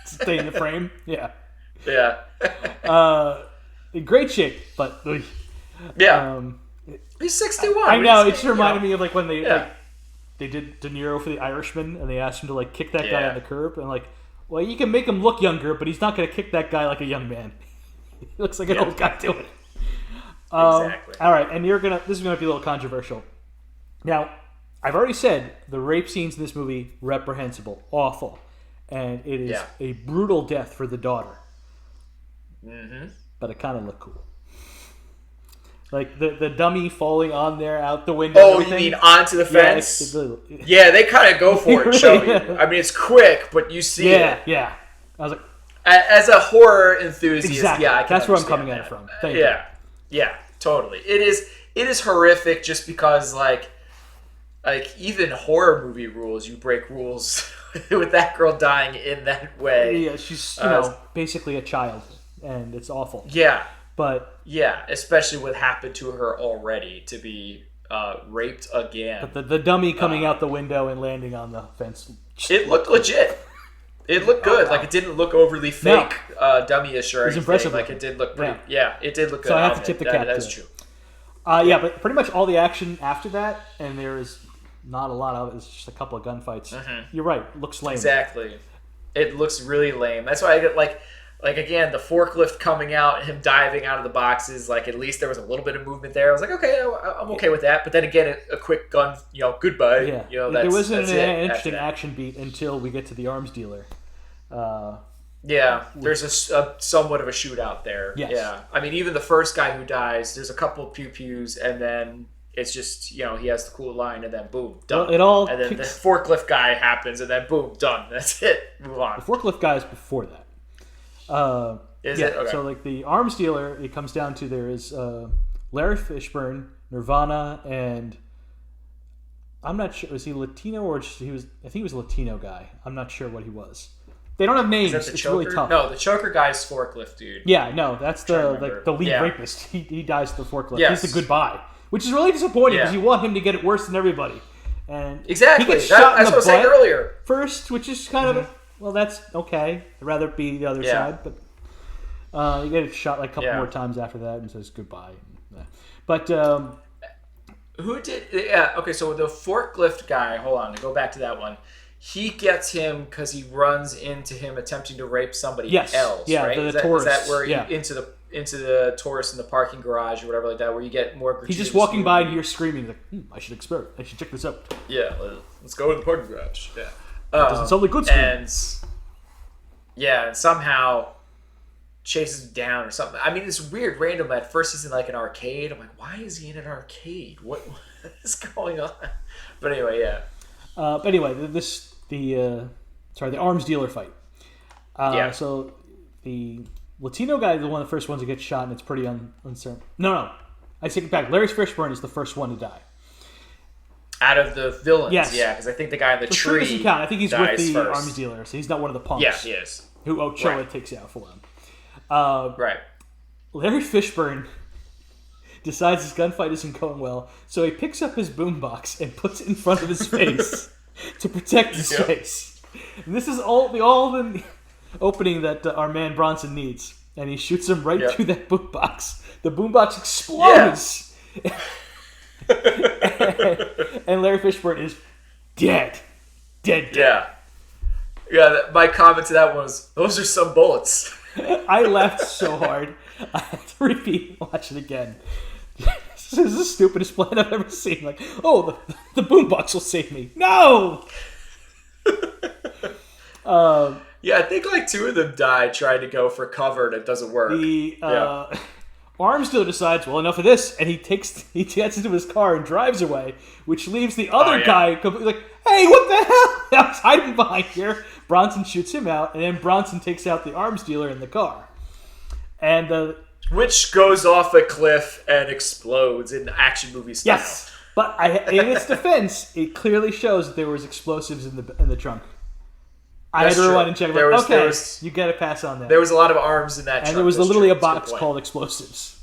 Speaker 1: Stay
Speaker 2: in the frame. Yeah.
Speaker 1: Yeah.
Speaker 2: In great shape, but
Speaker 1: he's 61.
Speaker 2: I know. It just reminded me of like when they did De Niro for The Irishman, and they asked him to like kick that guy on the curb, and like, well, you can make him look younger, but he's not going to kick that guy like a young man. He looks like an old guy doing it.
Speaker 1: Exactly.
Speaker 2: All right, and this is gonna be a little controversial. Now, I've already said the rape scenes in this movie reprehensible, awful, and it is a brutal death for the daughter.
Speaker 1: Mm-hmm.
Speaker 2: But it kind of looked cool. Like the dummy falling on there out the window.
Speaker 1: Oh, you mean onto the fence? Yeah, they kind of go for it, show you. I mean, it's quick, but you see it.
Speaker 2: Yeah. I was like,
Speaker 1: as a horror enthusiast,
Speaker 2: exactly.
Speaker 1: I can
Speaker 2: that's where I'm
Speaker 1: understand
Speaker 2: coming at it from. Thank
Speaker 1: you. Yeah, totally. It is horrific just because like even horror movie rules, you break rules with that girl dying in that way.
Speaker 2: Yeah, she's basically a child, and it's awful.
Speaker 1: Yeah.
Speaker 2: But
Speaker 1: especially what happened to her already, to be raped again.
Speaker 2: But the dummy coming out the window and landing on the fence.
Speaker 1: It looked legit. It looked good. Like it didn't look overly fake, dummy-ish or anything.
Speaker 2: It was impressive.
Speaker 1: Like it did look pretty. Yeah, it did look good.
Speaker 2: So I have to tip the cap.
Speaker 1: That's true.
Speaker 2: But pretty much all the action after that, and there is not a lot of it. It's just a couple of gunfights.
Speaker 1: Mm-hmm.
Speaker 2: You're right. It looks lame.
Speaker 1: Exactly. It looks really lame. That's why I get like again, the forklift coming out, him diving out of the boxes. Like at least there was a little bit of movement there. I was like, okay, I'm okay with that. But then again, a quick gun, goodbye.
Speaker 2: Yeah. There wasn't an interesting action beat until we get to the arms dealer.
Speaker 1: There's a somewhat of a shootout there.
Speaker 2: Yes.
Speaker 1: Yeah. I mean, even the first guy who dies, there's a couple of pew-pews, and then it's just, he has the cool line, and then boom, done.
Speaker 2: Well,
Speaker 1: and then the forklift guy happens, and then boom, done. That's it. Move on.
Speaker 2: The forklift guy is before that.
Speaker 1: Is it? Okay.
Speaker 2: So, like, the arms dealer, it comes down to there is Larry Fishburne, Nirvana, and I'm not sure, was he Latino or just, I think he was a Latino guy. I'm not sure what he was. They don't have names.
Speaker 1: Is that the
Speaker 2: it's
Speaker 1: choker?
Speaker 2: really tough.
Speaker 1: No, the choker guy's forklift dude.
Speaker 2: Yeah, no, that's the lead rapist. He dies to the forklift.
Speaker 1: Yes.
Speaker 2: He's the goodbye, which is really disappointing because you want him to get it worse than everybody. And
Speaker 1: exactly.
Speaker 2: He gets shot
Speaker 1: that's
Speaker 2: in
Speaker 1: what I was saying earlier.
Speaker 2: First, which is kind of well, that's okay. I'd rather it be the other side, but you get shot like a couple more times after that and says goodbye. But
Speaker 1: who did? Yeah. Okay. So the forklift guy. Hold on. To go back to that one. He gets him because he runs into him attempting to rape somebody else.
Speaker 2: Yeah,
Speaker 1: right?
Speaker 2: the tourist.
Speaker 1: Is that where into the tourist in the parking garage or whatever like that, where you get more gratuitous.
Speaker 2: He's just walking by and you're screaming like, I should experiment. I should check this out.
Speaker 1: Yeah, let's go in the parking garage. Yeah.
Speaker 2: doesn't sound like good scream.
Speaker 1: And somehow chases him down or something. I mean, it's weird, random. At first, he's in like an arcade. I'm like, why is he in an arcade? What is going on? But anyway, yeah.
Speaker 2: The arms dealer fight. So the Latino guy is one of the first ones to get shot, and it's pretty uncertain. No. I take it back. Larry Fishburne is the first one to die.
Speaker 1: Out of the villains,
Speaker 2: yes.
Speaker 1: Yeah, because I think the guy in the tree
Speaker 2: doesn't count. I think he's with the
Speaker 1: first.
Speaker 2: arms dealer, so he's not one of the punks.
Speaker 1: Yeah, he is.
Speaker 2: Who Ochoa takes out for him.
Speaker 1: Right.
Speaker 2: Larry Fishburne decides his gunfight isn't going well, so he picks up his boombox and puts it in front of his face to protect his face. And this is all the opening that our man Bronson needs, and he shoots him right through that boombox. The boombox explodes, and Larry Fishburne is dead.
Speaker 1: Yeah. My comment to that was, "Those are some bullets."
Speaker 2: I laughed so hard. I had to watch it again. This is the stupidest plan I've ever seen. Like, the boombox will save me. No!
Speaker 1: I think like two of them die trying to go for cover and it doesn't work.
Speaker 2: The arms dealer decides, well, enough of this, and he gets into his car and drives away, which leaves the other guy completely like, hey, what the hell? I was hiding behind here. Bronson shoots him out, and then Bronson takes out the arms dealer in the car. And
Speaker 1: which goes off a cliff and explodes in action movie style.
Speaker 2: Yes, but in its defense, it clearly shows that there was explosives in the trunk. I had to rewind and check. You got to pass on that.
Speaker 1: There was a lot of arms in that trunk.
Speaker 2: And there was literally a box called explosives.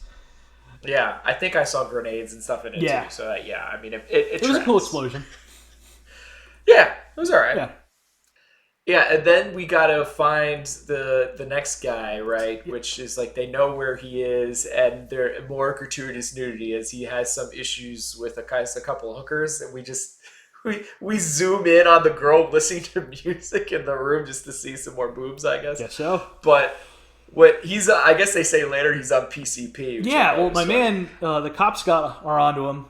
Speaker 1: Yeah, I think I saw grenades and stuff in it too. So I mean, it
Speaker 2: was a cool explosion.
Speaker 1: Yeah, it was all right.
Speaker 2: Yeah.
Speaker 1: Yeah, and then we gotta find the next guy, right? Which is like they know where he is, and they're more gratuitous nudity as he has some issues with a couple of hookers, and we zoom in on the girl listening to music in the room just to see some more boobs, I guess.
Speaker 2: Guess so.
Speaker 1: But what he's, I guess they say later he's on PCP.
Speaker 2: Yeah, well, my man, the cops are onto him.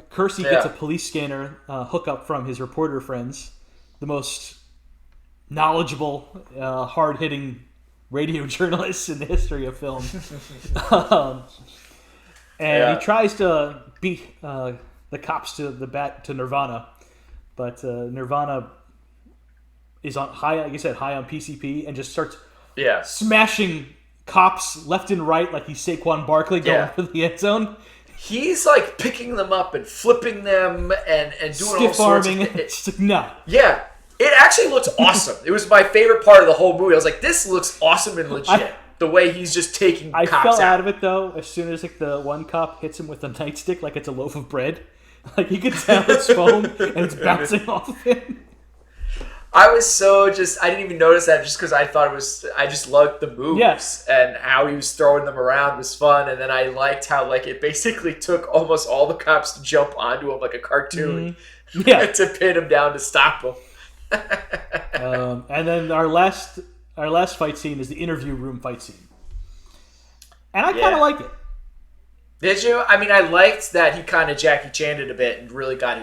Speaker 2: Kersey gets a police scanner hookup from his reporter friends, the most knowledgeable, hard-hitting radio journalists in the history of film. He tries to beat the cops to Nirvana, but Nirvana is high on PCP and just starts smashing cops left and right like he's Saquon Barkley going for the end zone.
Speaker 1: He's like picking them up and flipping them and doing
Speaker 2: stiff
Speaker 1: all sorts
Speaker 2: arming.
Speaker 1: of
Speaker 2: It's like, no.
Speaker 1: Yeah. It actually looks awesome. It was my favorite part of the whole movie. I was like, this looks awesome and legit. The way he's just taking cops out.
Speaker 2: I fell out of it, though, as soon as the one cop hits him with a nightstick like it's a loaf of bread. Like, you can tell it's foam and it's bouncing off of him.
Speaker 1: I was I didn't even notice that just because I just loved the moves and how he was throwing them around was fun. And then I liked how, like, it basically took almost all the cops to jump onto him like a cartoon to pin him down to stop him.
Speaker 2: And then our last fight scene is the interview room fight scene, and I kind of like it.
Speaker 1: Did you? I mean, I liked that he kind of Jackie Chan'd it a bit and really got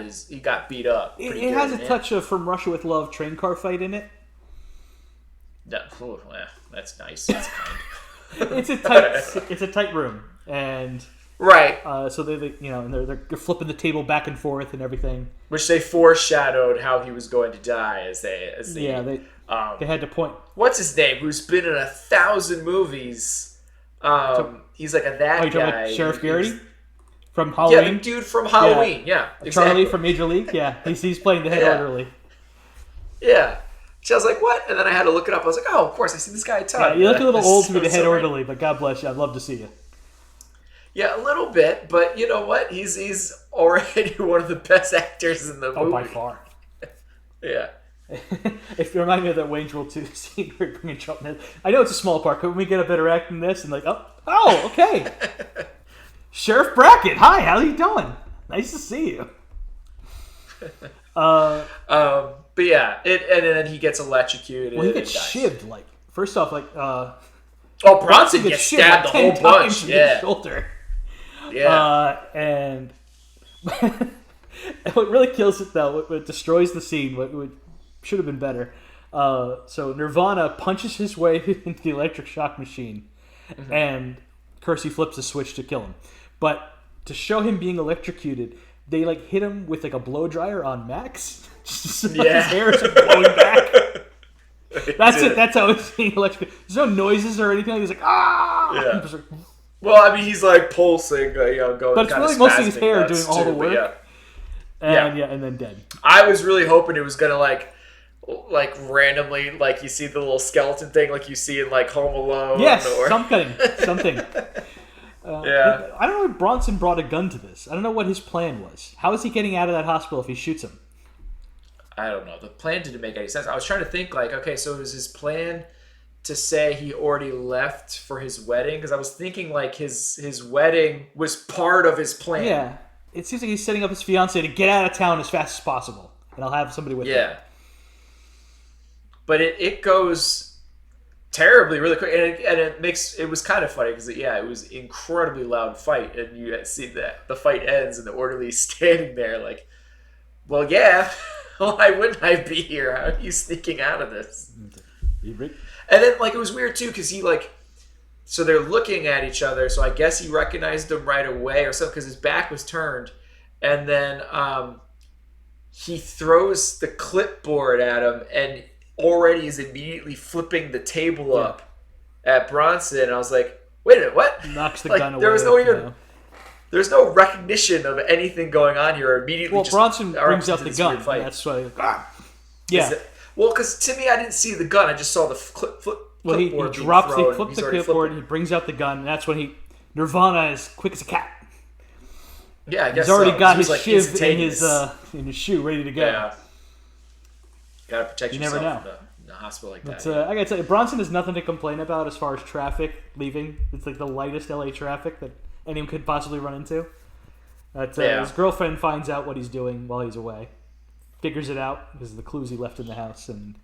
Speaker 1: beat up.
Speaker 2: It has a touch of From Russia with Love train car fight in it.
Speaker 1: That's nice. That's kind.
Speaker 2: It's a tight room, and
Speaker 1: right.
Speaker 2: So they're flipping the table back and forth and everything,
Speaker 1: which they foreshadowed how he was going to die as they
Speaker 2: they had to point.
Speaker 1: What's his name? Who's been in 1,000 movies? He's like that guy.
Speaker 2: Like Sheriff Garrity from Halloween.
Speaker 1: Yeah, the dude from Halloween. Yeah, exactly.
Speaker 2: Charlie from Major League. Yeah, he's playing the head orderly.
Speaker 1: Yeah. So I was like, what? And then I had to look it up. I was like, oh, of course, I see this guy a ton.
Speaker 2: Yeah, you look a little old to be the head orderly, but God bless you. I'd love to see you.
Speaker 1: Yeah, a little bit, but you know what? He's already one of the best actors in the movie.
Speaker 2: Oh, by far.
Speaker 1: Yeah.
Speaker 2: If you remind me of that Wayne's World 2 scene where you're bringing Trump in. I know it's a small part. Couldn't we get a better act than this? And like, oh, okay. Sheriff Brackett, hi, how you doing? Nice to see you.
Speaker 1: But yeah, and then he gets electrocuted.
Speaker 2: Well, he gets shivved. Like, first off, like,
Speaker 1: Bronson gets stabbed the whole bunch. Yeah.
Speaker 2: His shoulder.
Speaker 1: Yeah.
Speaker 2: And what really kills it, though, what destroys the scene, what should have been better. So Nirvana punches his way into the electric shock machine, and Kersey flips a switch to kill him. But to show him being electrocuted, they like hit him with like a blow dryer on Max. So his hair is blowing back. That's it. That's how it's being electrocuted. There's no noises or anything. He's like, ah!
Speaker 1: Yeah. Well, I mean, he's like pulsing, going.
Speaker 2: But it's really mostly his hair doing all the work.
Speaker 1: Yeah.
Speaker 2: And then dead.
Speaker 1: I was really hoping it was gonna like randomly, like you see the little skeleton thing, like you see in like Home Alone.
Speaker 2: Yes,
Speaker 1: or...
Speaker 2: something. I don't know if Bronson brought a gun to this. I don't know what his plan was. How is he getting out of that hospital if he shoots him?
Speaker 1: I don't know. The plan didn't make any sense. I was trying to think, like, okay, so it was his plan to say he already left for his wedding? Because I was thinking, like, his wedding was part of his plan.
Speaker 2: Yeah. It seems like he's setting up his fiancée to get out of town as fast as possible. And I'll have somebody with him.
Speaker 1: Yeah. But it goes terribly really quick. And it was kind of funny because, it was incredibly loud fight. And you see that the fight ends and the orderly's standing there like, well, yeah. Why wouldn't I be here? How are you sneaking out of this? And then, like, it was weird, too, because he, like... So they're looking at each other, so I guess he recognized him right away or something, because his back was turned. And then he throws the clipboard at him and already is immediately flipping the table up at Bronson. And I was like, wait a minute, what?
Speaker 2: Knocks the
Speaker 1: like,
Speaker 2: gun away.
Speaker 1: There was no even... There's no recognition of anything going on here. Immediately,
Speaker 2: well, Bronson brings out the gun. That's why. Yeah.
Speaker 1: Well, because to me, I didn't see the gun. I just saw the clipboard.
Speaker 2: Well, he drops. He flips the clipboard. He brings out the gun, and that's when Nirvana is quick as a cat.
Speaker 1: Yeah, I guess
Speaker 2: he's already got his
Speaker 1: like
Speaker 2: shiv in his shoe, ready to go.
Speaker 1: Yeah. Gotta protect yourself.
Speaker 2: You never know.
Speaker 1: In a hospital like that.
Speaker 2: I gotta tell you, Bronson has nothing to complain about as far as traffic leaving. It's like the lightest LA traffic that anyone could possibly run into. His girlfriend finds out what he's doing while he's away, figures it out because of the clues he left in the house, and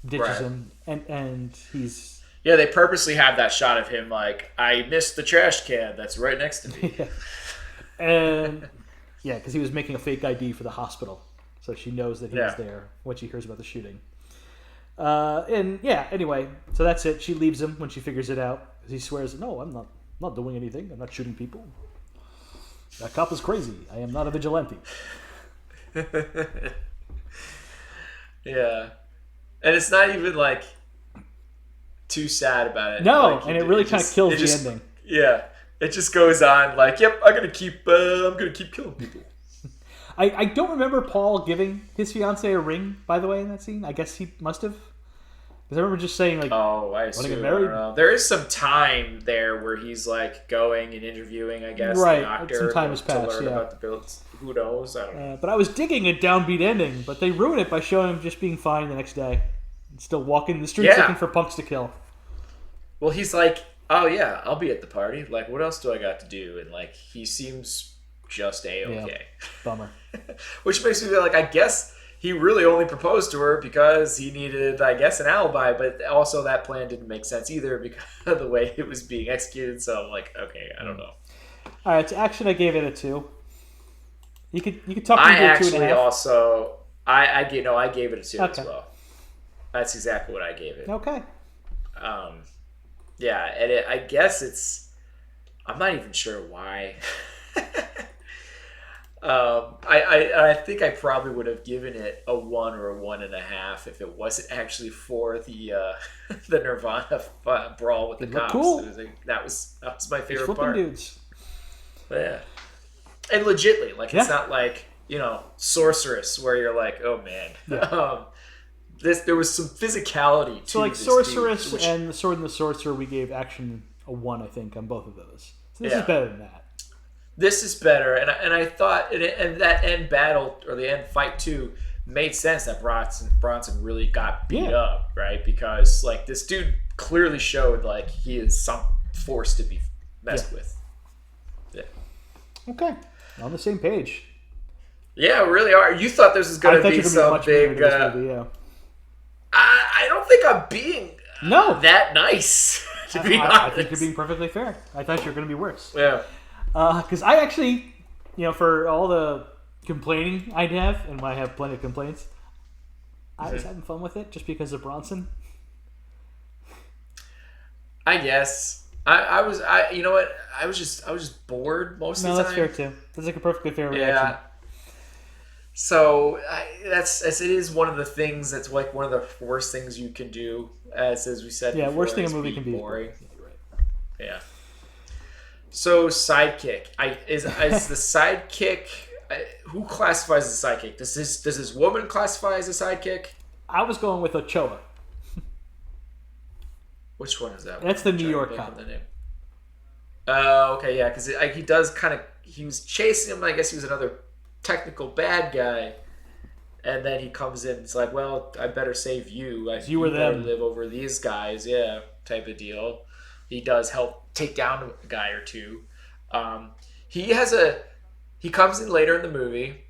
Speaker 2: ditches him. And he's
Speaker 1: they purposely have that shot of him like, I missed the trash can that's right next to me.
Speaker 2: And because he was making a fake ID for the hospital, so she knows that he was there when she hears about the shooting. Anyway, so that's it. She leaves him when she figures it out. He swears, no, I'm not doing anything. I'm not shooting people. That cop is crazy. I am not a vigilante.
Speaker 1: Yeah. And it's not even, like, too sad about it.
Speaker 2: No,
Speaker 1: like,
Speaker 2: and it really kind of kills the ending.
Speaker 1: Yeah. It just goes on like, yep, I'm gonna keep killing people.
Speaker 2: I don't remember Paul giving his fiancée a ring, by the way, in that scene. I guess he must have. Because I remember just saying, like,
Speaker 1: I assume, I don't know. There is some time there where he's, like, going and interviewing, I guess,
Speaker 2: right.
Speaker 1: the doctor
Speaker 2: Some time has passed,
Speaker 1: to learn about the builds. Who knows? I don't know.
Speaker 2: But I was digging a downbeat ending, but they ruin it by showing him just being fine the next day. And still walking the streets looking for punks to kill.
Speaker 1: Well, he's like, oh, yeah, I'll be at the party. Like, what else do I got to do? And, like, he seems just A-okay.
Speaker 2: Yeah. Bummer.
Speaker 1: Which makes me feel like, I guess... He really only proposed to her because he needed, I guess, an alibi, but also that plan didn't make sense either because of the way it was being executed. So I'm like, okay, I don't know.
Speaker 2: All right, to action, I gave it a 2. You could talk me into a 2.5.
Speaker 1: I gave it a 2 as well. That's exactly what I gave it.
Speaker 2: Okay.
Speaker 1: And I guess I'm not even sure why. I think I probably would have given it a 1 or a 1.5 if it wasn't actually for the Nirvana brawl with the cops.
Speaker 2: Cool.
Speaker 1: That was my favorite part.
Speaker 2: Dudes.
Speaker 1: But yeah, and legitly, like it's not like Sorceress where you're like, oh man.
Speaker 2: Yeah.
Speaker 1: There was some physicality to
Speaker 2: so like
Speaker 1: this
Speaker 2: Sorceress
Speaker 1: dude,
Speaker 2: and the Sword and the Sorcerer, we gave action a 1, I think, on both of those. So this is better than that.
Speaker 1: This is better, and I thought, and that end battle or the end fight too made sense that Bronson really got beat up, right? Because like this dude clearly showed like he is some force to be messed with. Yeah.
Speaker 2: Okay, on the same page.
Speaker 1: Yeah, we really are. You thought this was going to be some big.
Speaker 2: Movie,
Speaker 1: I don't think I'm being that nice. To be honest,
Speaker 2: I think you're being perfectly fair. I thought you were going to be worse.
Speaker 1: Yeah.
Speaker 2: Because I actually, for all the complaining I'd have, and I have plenty of complaints, I was having fun with it just because of Bronson.
Speaker 1: I guess. I was you know what? I was just bored most of the time.
Speaker 2: No, that's fair too. That's like a perfectly fair reaction.
Speaker 1: So it is one of the things that's like one of the worst things you can do, as we said.
Speaker 2: Yeah,
Speaker 1: before,
Speaker 2: worst thing a movie can be
Speaker 1: boring.
Speaker 2: Yeah, right.
Speaker 1: Yeah. So sidekick, is the sidekick. Who classifies the sidekick? Does this woman classify as a sidekick?
Speaker 2: I was going with Ochoa.
Speaker 1: Which one is that?
Speaker 2: That's the New York cop.
Speaker 1: Oh, okay, yeah, because he does kind of. He was chasing him. I guess he was another technical bad guy, and then he comes in. It's like, well, I better save you.
Speaker 2: You were
Speaker 1: better
Speaker 2: them.
Speaker 1: live over these guys, yeah, type of deal. He does help take down a guy or two. He comes in later in the movie.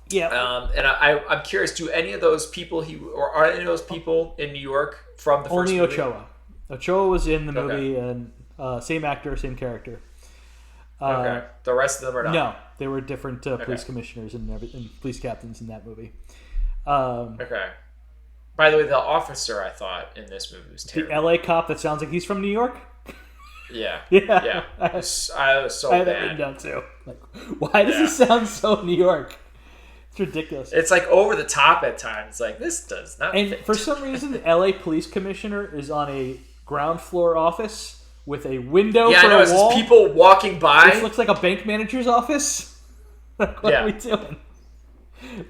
Speaker 2: Yeah.
Speaker 1: And I'm curious, do any of those people are any of those people in New York from the first
Speaker 2: movie?
Speaker 1: movie?
Speaker 2: Only Ochoa. Ochoa was in the movie, and same actor, same character.
Speaker 1: Okay. The rest of them are not.
Speaker 2: No, they were different police commissioners and police captains in that movie.
Speaker 1: Okay. By the way, the officer I thought in this movie was terrible.
Speaker 2: The LA cop that sounds like he's from New York.
Speaker 1: Yeah.
Speaker 2: Yeah.
Speaker 1: I was so
Speaker 2: I had
Speaker 1: bad.
Speaker 2: that written down too. Like, why does it sound so New York? It's ridiculous.
Speaker 1: It's like over the top at times. Like, this does not
Speaker 2: And
Speaker 1: fit.
Speaker 2: for some reason, the LA police commissioner is on a ground floor office with a window for
Speaker 1: I know,
Speaker 2: a wall.
Speaker 1: It's people walking by.
Speaker 2: This looks like a bank manager's office. Like, what are we doing?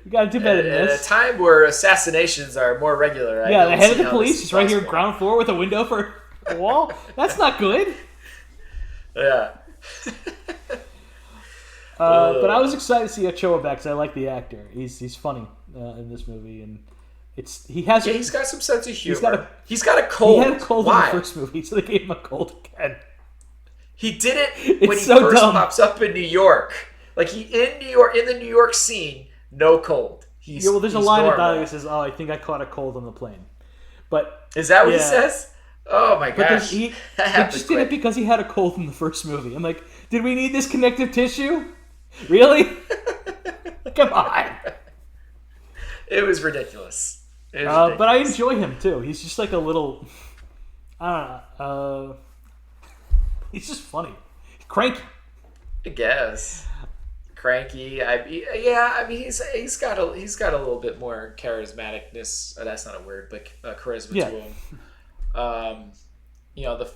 Speaker 2: We gotta do better than this.
Speaker 1: At a time where assassinations are more regular.
Speaker 2: Yeah, the head of the police is right here, ground floor with a window for a wall. That's not good.
Speaker 1: Yeah.
Speaker 2: But I was excited to see Ochoa back because I like the actor. He's funny in this movie, and he's
Speaker 1: got some sense of humor. He's got a cold.
Speaker 2: He had a cold in the first movie, so they gave him a cold again.
Speaker 1: He did it when he
Speaker 2: so
Speaker 1: first
Speaker 2: dumb.
Speaker 1: pops up in New York. Like in the New York scene, no cold.
Speaker 2: There's a line in dialogue that says, "Oh, I think I caught a cold on the plane." But
Speaker 1: is that what he says? Oh my gosh!
Speaker 2: He just did it because he had a cold in the first movie. I'm like, did we need this connective tissue? Really? Come on.
Speaker 1: It was ridiculous.
Speaker 2: But I enjoy him too. He's just like a little. I don't know. He's just funny, cranky.
Speaker 1: I guess cranky. He's got a little bit more charismaticness. That's not a word, but charisma to him.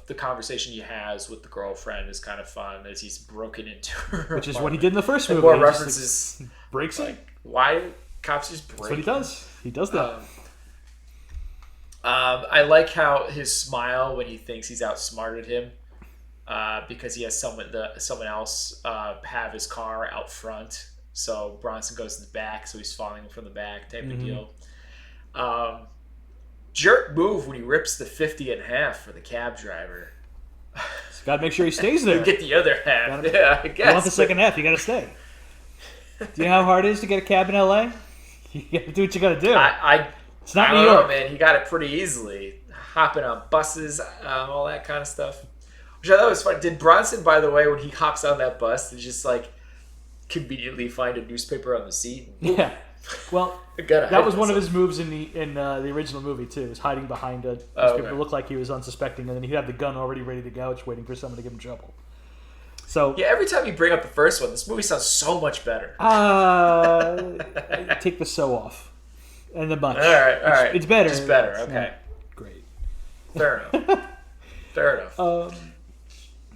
Speaker 1: The conversation he has with the girlfriend is kind of fun as he's broken into her.
Speaker 2: Which is what he did in the first movie.
Speaker 1: More references.
Speaker 2: Breaks it.
Speaker 1: Like, why cops just break?
Speaker 2: That's what he does. He does that.
Speaker 1: I like how his smile when he thinks he's outsmarted him, because he has someone else have his car out front. So Bronson goes to the back, so he's following from the back type of deal. Jerk move when he rips the 50 in half for the cab driver.
Speaker 2: Got to make sure he stays there.
Speaker 1: You get the other half. I guess.
Speaker 2: You want the second half, you got to stay. Do you know how hard it is to get a cab in LA? You got to do what you got to do. It's not New York.
Speaker 1: Man. He got it pretty easily. Hopping on buses, all that kind of stuff. Which I thought was fun. Did Bronson, by the way, when he hops on that bus, just like conveniently find a newspaper on the seat?
Speaker 2: Yeah. Well, that was one of his moves in the original movie too. Was hiding behind a newspaper to look like he was unsuspecting, and then he'd have the gun already ready to go, just waiting for someone to give him trouble. So
Speaker 1: every time you bring up the first one, this movie sounds so much better.
Speaker 2: Take the so off and the much.
Speaker 1: All right.
Speaker 2: It's better.
Speaker 1: It's better. Okay.
Speaker 2: Great.
Speaker 1: Fair enough.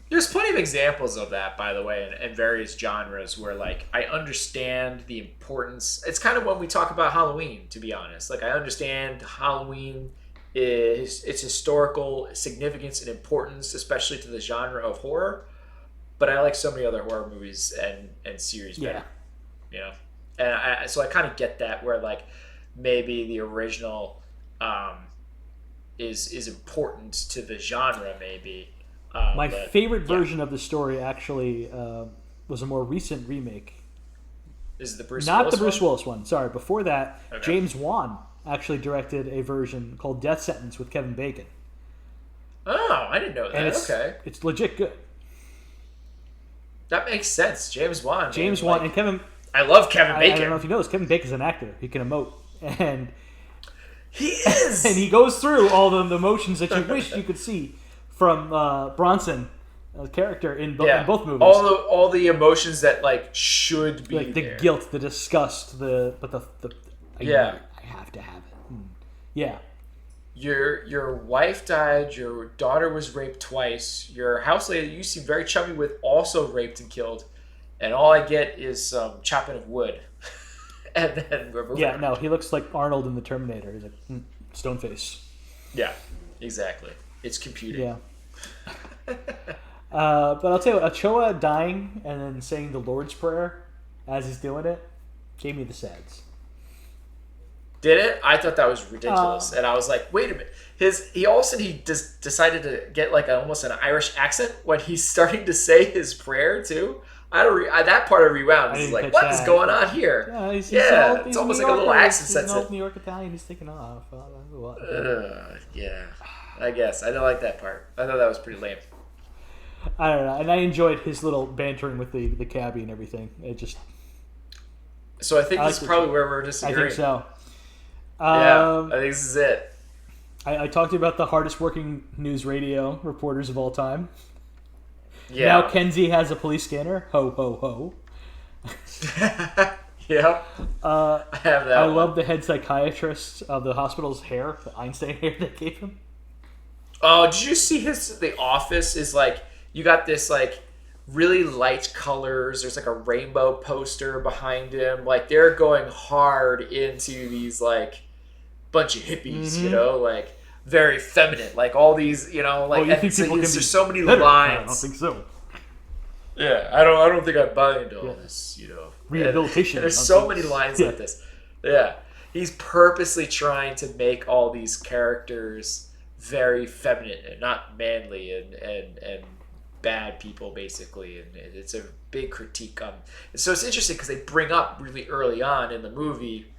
Speaker 1: There's plenty of examples of that, by the way, in various genres where, like, I understand the importance. It's kind of when we talk about Halloween, to be honest. Like, I understand Halloween its historical significance and importance, especially to the genre of horror. But I like so many other horror movies and series better. You know? And so I kind of get that, where, like, maybe the original is important to the genre, maybe.
Speaker 2: My favorite version of the story actually was a more recent remake.
Speaker 1: Is it the Bruce
Speaker 2: Not
Speaker 1: Willis
Speaker 2: the Bruce
Speaker 1: one?
Speaker 2: Willis one. Sorry. Before that, James Wan actually directed a version called Death Sentence with Kevin Bacon.
Speaker 1: Oh, I didn't know that.
Speaker 2: And it's legit good.
Speaker 1: That makes sense. James Wan.
Speaker 2: And Kevin.
Speaker 1: I love Kevin Bacon.
Speaker 2: I don't know if you know this. Kevin Bacon's an actor. He can emote. And
Speaker 1: He is!
Speaker 2: And he goes through all the emotions that you wish you could see from Bronson, character in both movies.
Speaker 1: All the emotions that like should be
Speaker 2: like the
Speaker 1: there.
Speaker 2: Guilt, the disgust, I have to have it. Yeah.
Speaker 1: Your wife died. Your daughter was raped twice. Your house lady you seem very chummy with also raped and killed, and all I get is some chopping of wood, and then we're moving.
Speaker 2: Yeah, no, he looks like Arnold in the Terminator. He's like stone face.
Speaker 1: Yeah, exactly. It's computing.
Speaker 2: Yeah. But I'll tell you, Ochoa dying and then saying the Lord's Prayer as he's doing it gave me the sads.
Speaker 1: Did it? I thought that was ridiculous, and I was like, "Wait a minute!" He all of a sudden decided to get like almost an Irish accent when he's starting to say his prayer too. That part I rewound. It's like, what is going on here?
Speaker 2: Yeah, he's
Speaker 1: it's almost like a little accent
Speaker 2: he's
Speaker 1: sets
Speaker 2: an
Speaker 1: it.
Speaker 2: old New York Italian. He's taking off.
Speaker 1: Yeah, I guess I didn't like that part. I thought that was pretty lame.
Speaker 2: I don't know, and I enjoyed his little bantering with the cabbie and everything. It just.
Speaker 1: So I think this is probably where we're disagreeing.
Speaker 2: I think so.
Speaker 1: I think this is it.
Speaker 2: I talked to you about the hardest working news radio reporters of all time.
Speaker 1: Yeah.
Speaker 2: Now Kenzie has a police scanner. Ho, ho, ho.
Speaker 1: Yeah. I have that.
Speaker 2: I love the head psychiatrist of the hospital's hair, the Einstein hair they gave him.
Speaker 1: Oh, did you see the office is like, you got this like really light colors. There's like a rainbow poster behind him. Like they're going hard into these like bunch of hippies, you know, like very feminine, like all these, you know, like
Speaker 2: you think people can be
Speaker 1: there's so many
Speaker 2: better?
Speaker 1: lines.
Speaker 2: I don't think so.
Speaker 1: Yeah, I don't think I buy into all this, you know.
Speaker 2: Rehabilitation.
Speaker 1: And there's so many lines like this. Yeah, he's purposely trying to make all these characters very feminine and not manly and bad people basically, and it's a big critique on. So it's interesting because they bring up really early on in the movie,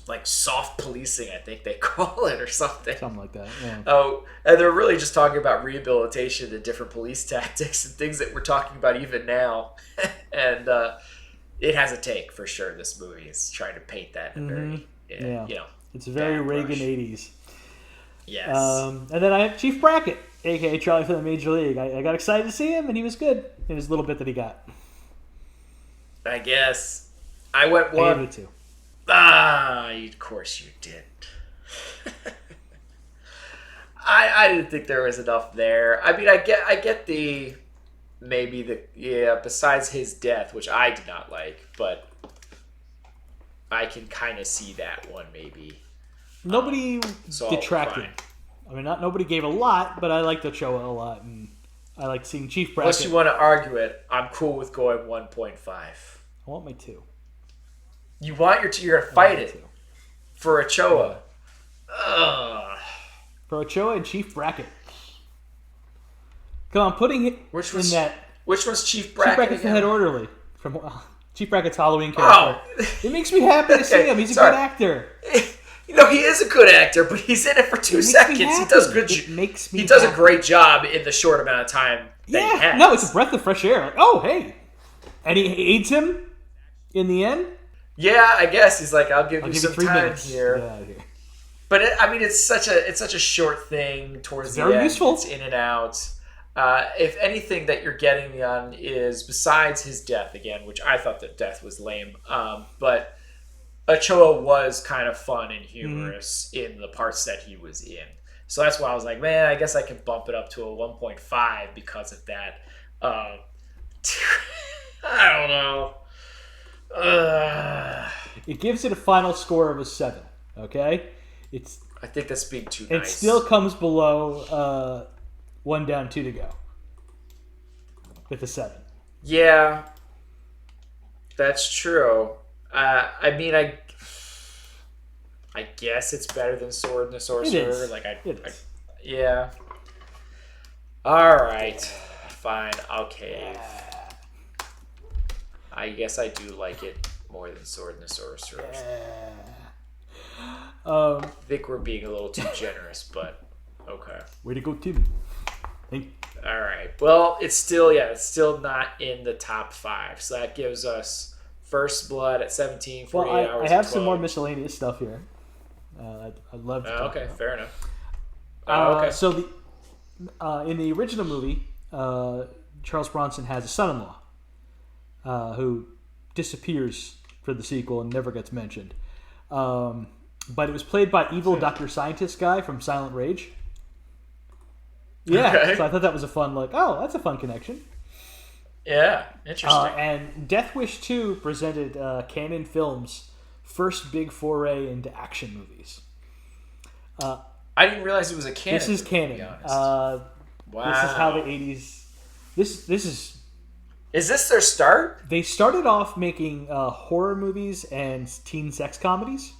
Speaker 1: like soft policing, I think they call it, or something
Speaker 2: like that. Yeah.
Speaker 1: Oh, and they're really just talking about rehabilitation and different police tactics and things that we're talking about even now, and it has a take for sure. This movie is trying to paint that in a very, you know,
Speaker 2: it's very Reagan
Speaker 1: brush.
Speaker 2: 80s.
Speaker 1: Yes.
Speaker 2: And then I have Chief Brackett, aka Charlie from the Major League. I got excited to see him, and he was good in his little bit that he got.
Speaker 1: I guess I went one.
Speaker 2: I gave it a 2.
Speaker 1: Of course you didn't. I didn't think there was enough there. I mean, I get besides his death, which I did not like, but I can kind of see that one maybe.
Speaker 2: Nobody detracted.
Speaker 1: Fine.
Speaker 2: I mean, nobody gave a lot, but I liked Ochoa a lot, and I liked seeing Chief Brackett.
Speaker 1: Unless you want to argue it, I'm cool with going 1.5.
Speaker 2: I want my 2.
Speaker 1: You want you're gonna fight it
Speaker 2: 2.
Speaker 1: for Ochoa.
Speaker 2: For Ochoa and Chief Brackett. Come on, putting it
Speaker 1: Which
Speaker 2: in that.
Speaker 1: Which was Chief
Speaker 2: Chief
Speaker 1: Brackett?
Speaker 2: Brackett's the head orderly from Chief Brackett's Halloween character. It makes me happy to see him. He's a good actor.
Speaker 1: You know, he is a good actor, but he's in it for 2 seconds. He does good. He does a great job in the short amount of time that he has.
Speaker 2: No, it's a breath of fresh air. Like, oh, hey, and he aids him in the end.
Speaker 1: Yeah, I guess he's like, I'll give you some
Speaker 2: 3
Speaker 1: time
Speaker 2: minutes.
Speaker 1: here. But it's such a short thing towards the end.
Speaker 2: Very useful.
Speaker 1: It's in and out. If anything that you're getting on is besides his death again, which I thought that death was lame, but Ochoa was kind of fun and humorous in the parts that he was in. So that's why I was like, man, I guess I can bump it up to a 1.5 because of that. I don't know.
Speaker 2: It gives it a final score of a 7. Okay,
Speaker 1: I think that's being too nice.
Speaker 2: It still comes below 1 down, 2 to go with a 7.
Speaker 1: Yeah, that's true. I mean, I guess it's better than Sword and the Sorcerer.
Speaker 2: It is.
Speaker 1: Yeah. All right, fine. I'll cave. I guess I do like it more than Sword and the Sorcerer. I think we're being a little too generous, but okay.
Speaker 2: Way to go, Tim. Thank you.
Speaker 1: All right. Well, it's still not in the top 5, so that gives us First Blood at 17, 48 hours.
Speaker 2: I have some more miscellaneous stuff here. I'd love to talk
Speaker 1: Okay,
Speaker 2: about.
Speaker 1: fair enough. Okay.
Speaker 2: So in the original movie, Charles Bronson has a son-in-law who disappears for the sequel and never gets mentioned. But it was played by evil Dr. Scientist guy from Silent Rage. Yeah,
Speaker 1: Okay.
Speaker 2: so I thought that was a fun, that's a fun connection.
Speaker 1: Yeah, interesting.
Speaker 2: And Death Wish 2 presented Canon Films' first big foray into action movies.
Speaker 1: I didn't realize it was a canon.
Speaker 2: This is canon.
Speaker 1: To be honest.
Speaker 2: Wow. This is how the 80s... This is...
Speaker 1: Is this their start?
Speaker 2: They started off making horror movies and teen sex comedies.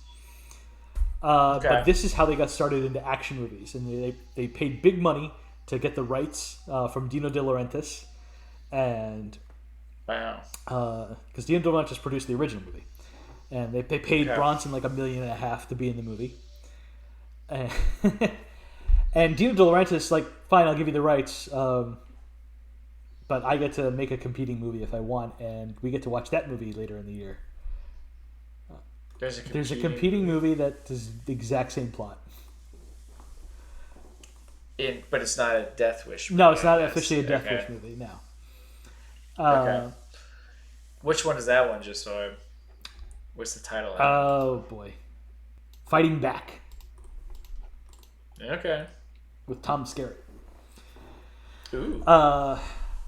Speaker 2: But this is how they got started into action movies. And they paid big money to get the rights from Dino De Laurentiis. And...
Speaker 1: Wow.
Speaker 2: Because Dino De Laurentiis produced the original movie. And they paid Bronson like $1.5 million to be in the movie. And Dino De Laurentiis, fine, I'll give you the rights, but I get to make a competing movie if I want, and we get to watch that movie later in the year. There's a competing movie that is the exact same plot.
Speaker 1: But it's not a Death Wish movie.
Speaker 2: No, it's not officially a Death Wish movie, no.
Speaker 1: Okay. Which one is that one, just so I... What's the title?
Speaker 2: Oh, boy. Fighting Back.
Speaker 1: Okay.
Speaker 2: With Tom Skerritt.
Speaker 1: Ooh.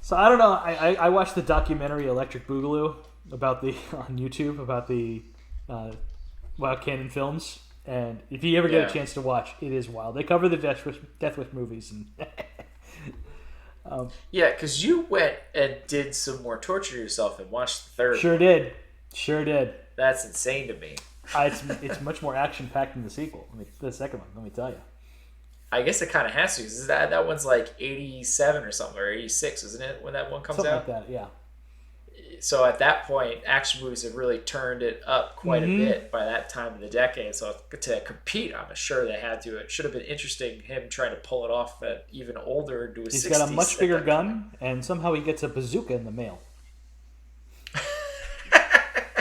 Speaker 2: So I don't know. I watched the documentary Electric Boogaloo on YouTube about the Wild Canon Films, and if you ever get a chance to watch, it is wild. They cover the Death Wish movies, and
Speaker 1: yeah, because you went and did some more torture yourself and watched the third.
Speaker 2: Sure did.
Speaker 1: That's insane to me.
Speaker 2: It's much more action packed than the sequel. The second one. Let me tell you.
Speaker 1: I guess it kind of has to. Because that one's like 87 or something, or 86, isn't it, when that one comes
Speaker 2: something
Speaker 1: out?
Speaker 2: Something like that, yeah.
Speaker 1: So at that point, action movies have really turned it up quite a bit by that time of the decade. So to compete, I'm sure they had to. It should have been interesting, him trying to pull it off at even older into his 60s.
Speaker 2: He's got a much bigger gun, and somehow he gets a bazooka in the mail.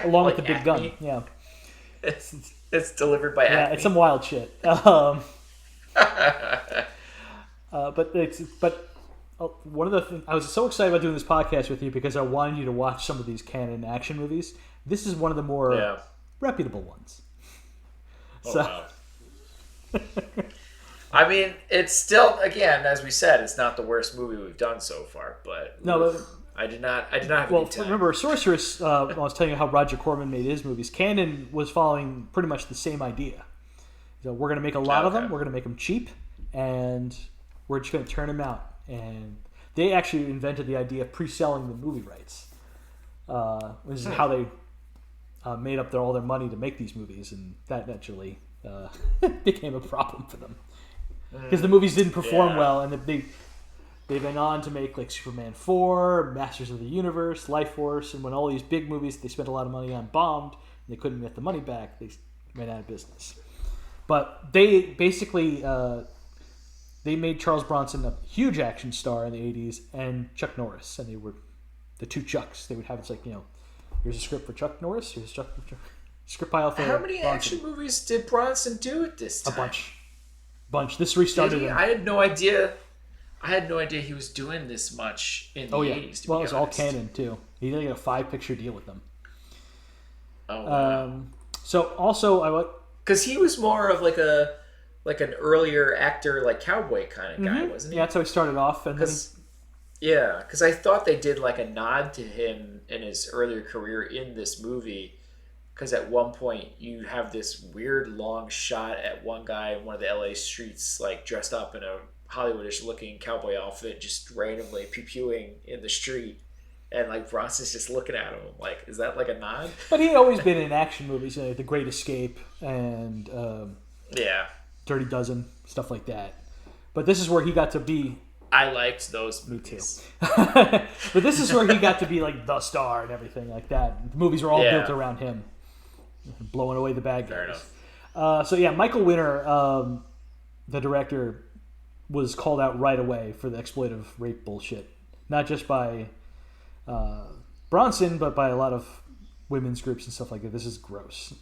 Speaker 2: Along with the big gun, yeah.
Speaker 1: It's delivered by Acme.
Speaker 2: Yeah, it's some wild shit. But one of the things I was so excited about doing this podcast with you because I wanted you to watch some of these canon action movies. This is one of the more reputable ones.
Speaker 1: Wow. I mean, it's still, again, as we said, it's not the worst movie we've done so far. But I did not have a good time.
Speaker 2: Remember, Sorceress, I was telling you how Roger Corman made his movies. Canon was following pretty much the same idea. So we're going to make a lot of them. We're going to make them cheap, and we're just going to turn them out. And they actually invented the idea of pre-selling the movie rights. This is how they made up all their money to make these movies, and that naturally became a problem for them because the movies didn't perform well, and they went on to make like Superman 4, Masters of the Universe, Life Force, and when all these big movies they spent a lot of money on bombed, and they couldn't get the money back, they ran out of business. But they basically they made Charles Bronson a huge action star in the 80s, and Chuck Norris, and they were the two Chucks. They would have here's a script for Chuck Norris, here's a script pile for
Speaker 1: How many
Speaker 2: Bronson.
Speaker 1: action movies did Bronson do at this time?
Speaker 2: A bunch. This restarted him.
Speaker 1: I had no idea he was doing this much in the 80s.
Speaker 2: Well, it was all canon too. He did a 5-picture deal with them.
Speaker 1: Oh wow.
Speaker 2: So also
Speaker 1: because he was more of like an earlier actor, like cowboy kind of guy, wasn't he?
Speaker 2: Yeah, that's how he started off. Because
Speaker 1: I thought they did like a nod to him in his earlier career in this movie. Because at one point you have this weird long shot at one guy in one of the LA streets, like dressed up in a Hollywoodish looking cowboy outfit, just randomly pew-pewing in the street. And like Bronson's just looking at him like, is that like a nod?
Speaker 2: But he had always been in action movies, like The Great Escape and Dirty Dozen, stuff like that. But this is where he got to be.
Speaker 1: I liked those movies.
Speaker 2: Me too. But this is where he got to be like the star and everything like that. The movies were all built around him, blowing away the bad guys. Fair enough. Michael Winner, the director, was called out right away for the exploitive rape bullshit. Not just by Bronson, but by a lot of women's groups and stuff like that. This is gross.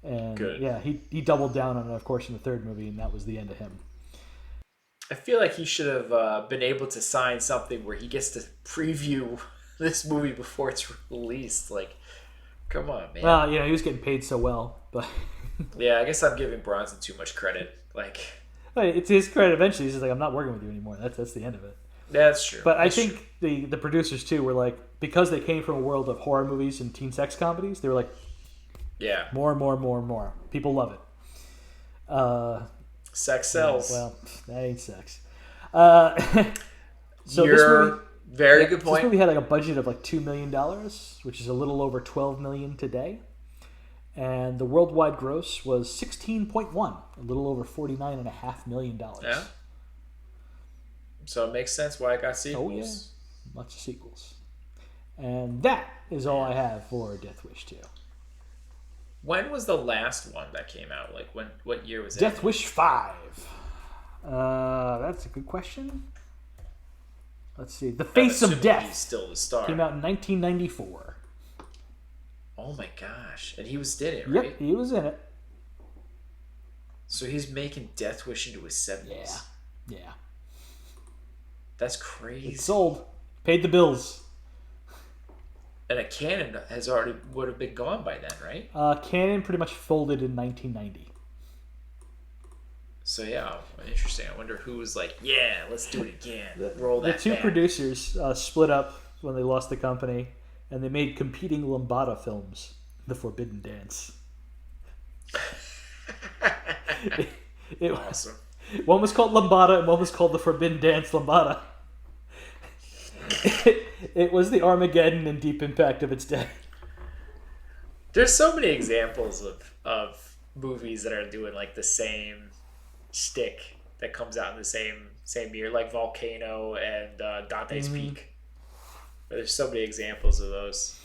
Speaker 2: And
Speaker 1: Good.
Speaker 2: yeah, he doubled down on it, of course, in the third movie, and that was the end of him.
Speaker 1: I feel like he should have been able to sign something where he gets to preview this movie before it's released. Like, come on, man.
Speaker 2: Well, he was getting paid so well, but
Speaker 1: yeah, I guess I'm giving Bronson too much credit. Like,
Speaker 2: it's his credit. Eventually, he's just like, I'm not working with you anymore. That's the end of it.
Speaker 1: That's true.
Speaker 2: But I think the producers too were like, because they came from a world of horror movies and teen sex comedies, they were like,
Speaker 1: yeah,
Speaker 2: more. People love it.
Speaker 1: Sex sells.
Speaker 2: Well, that ain't sex. So this movie,
Speaker 1: very good point.
Speaker 2: This movie had like a budget of like $2 million, which is a little over $12 million today, and the worldwide gross was 16.1, a little over $49.5 million.
Speaker 1: Yeah. So it makes sense why I got sequels.
Speaker 2: Oh yeah, lots of sequels. And that is all I have for Death Wish 2.
Speaker 1: When was the last one that came out? Like what year was it?
Speaker 2: Death Wish 5. That's a good question. Let's see. The Face of Death.
Speaker 1: He's still the star.
Speaker 2: Came out in 1994.
Speaker 1: Oh my gosh. And he was in it, right?
Speaker 2: Yep, he was in it.
Speaker 1: So he's making Death Wish into his 70s.
Speaker 2: Yeah.
Speaker 1: That's crazy.
Speaker 2: It sold. Paid the bills.
Speaker 1: And a Canon would have been gone by then, right?
Speaker 2: Canon pretty much folded in 1990.
Speaker 1: So yeah, interesting. I wonder who was like, yeah, let's do it again. Roll that.
Speaker 2: The two
Speaker 1: back.
Speaker 2: producers split up when they lost the company, and they made competing Lambada films, The Forbidden Dance.
Speaker 1: Awesome.
Speaker 2: One was called Lambada, and one was called The Forbidden Dance Lambada. It was the Armageddon and Deep Impact of its day.
Speaker 1: There's so many examples of movies that are doing like the same stick that comes out in the same year, like Volcano and Dante's Peak. But there's so many examples of those.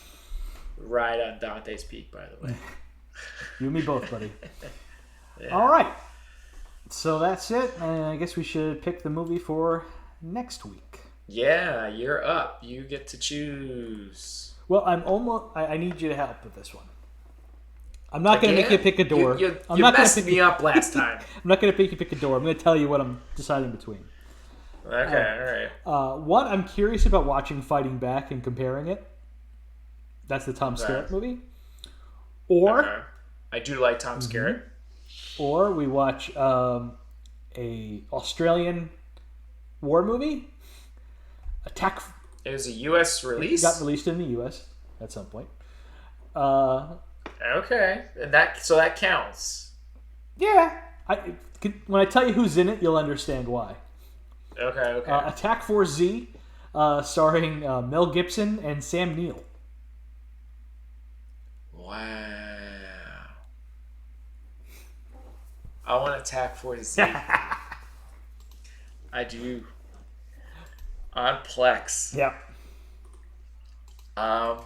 Speaker 1: Right on Dante's Peak, by the way.
Speaker 2: You and me both, buddy.
Speaker 1: Yeah.
Speaker 2: All right. So that's it. I guess we should pick the movie for next week.
Speaker 1: Yeah, you're up. You get to choose.
Speaker 2: Well, I need you to help with this one. I'm not going to make you pick a door.
Speaker 1: You messed me up last time.
Speaker 2: I'm not going to make you pick a door. I'm going to tell you what I'm deciding between.
Speaker 1: Okay, all right.
Speaker 2: One, I'm curious about watching Fighting Back and comparing it. That's the Tom Skerritt movie. Or
Speaker 1: I do like Tom Skerritt.
Speaker 2: Or we watch a Australian war movie. Attack.
Speaker 1: It was a U.S. release.
Speaker 2: It got released in the U.S. at some point.
Speaker 1: Okay, and that counts.
Speaker 2: Yeah, when I tell you who's in it, you'll understand why.
Speaker 1: Okay.
Speaker 2: Attack Force Z, starring Mel Gibson and Sam Neill.
Speaker 1: Wow. I want Attack Force Z. I do. On Plex.
Speaker 2: Yeah.
Speaker 1: I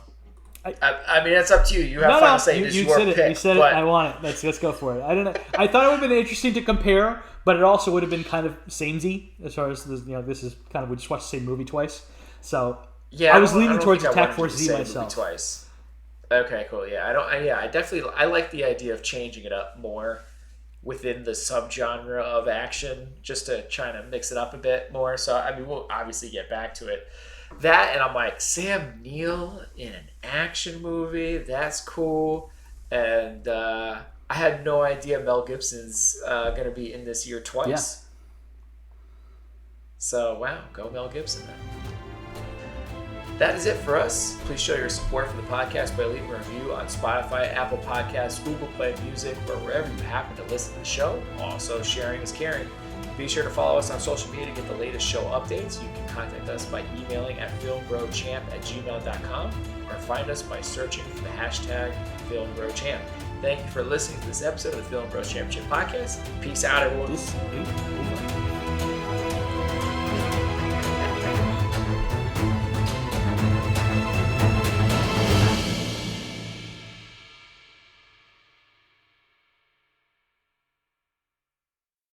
Speaker 1: mean, it's up to you. You have final say. It's your pick.
Speaker 2: You said it. I want it. Let's go for it. I don't know. I thought it would have been interesting to compare, but it also would have been kind of samey as far as this is kind of we just watched the same movie twice. So yeah, I was leaning towards Attack Force Z myself.
Speaker 1: Twice. Okay, cool. Yeah, I like the idea of changing it up more within the subgenre of action, just to try to mix it up a bit more. So I mean, we'll obviously get back to it. That, and I'm like, Sam Neill in an action movie, that's cool. And I had no idea Mel Gibson's going to be in this year twice. Yeah. So, wow, go Mel Gibson then. That is it for us. Please show your support for the podcast by leaving a review on Spotify, Apple Podcasts, Google Play Music, or wherever you happen to listen to the show. Also, sharing is caring. Be sure to follow us on social media to get the latest show updates. You can contact us by emailing at filmbrochamp@gmail.com or find us by searching for the hashtag FilmBroChamp. Thank you for listening to this episode of the Film Bros Championship Podcast. Peace out, everyone.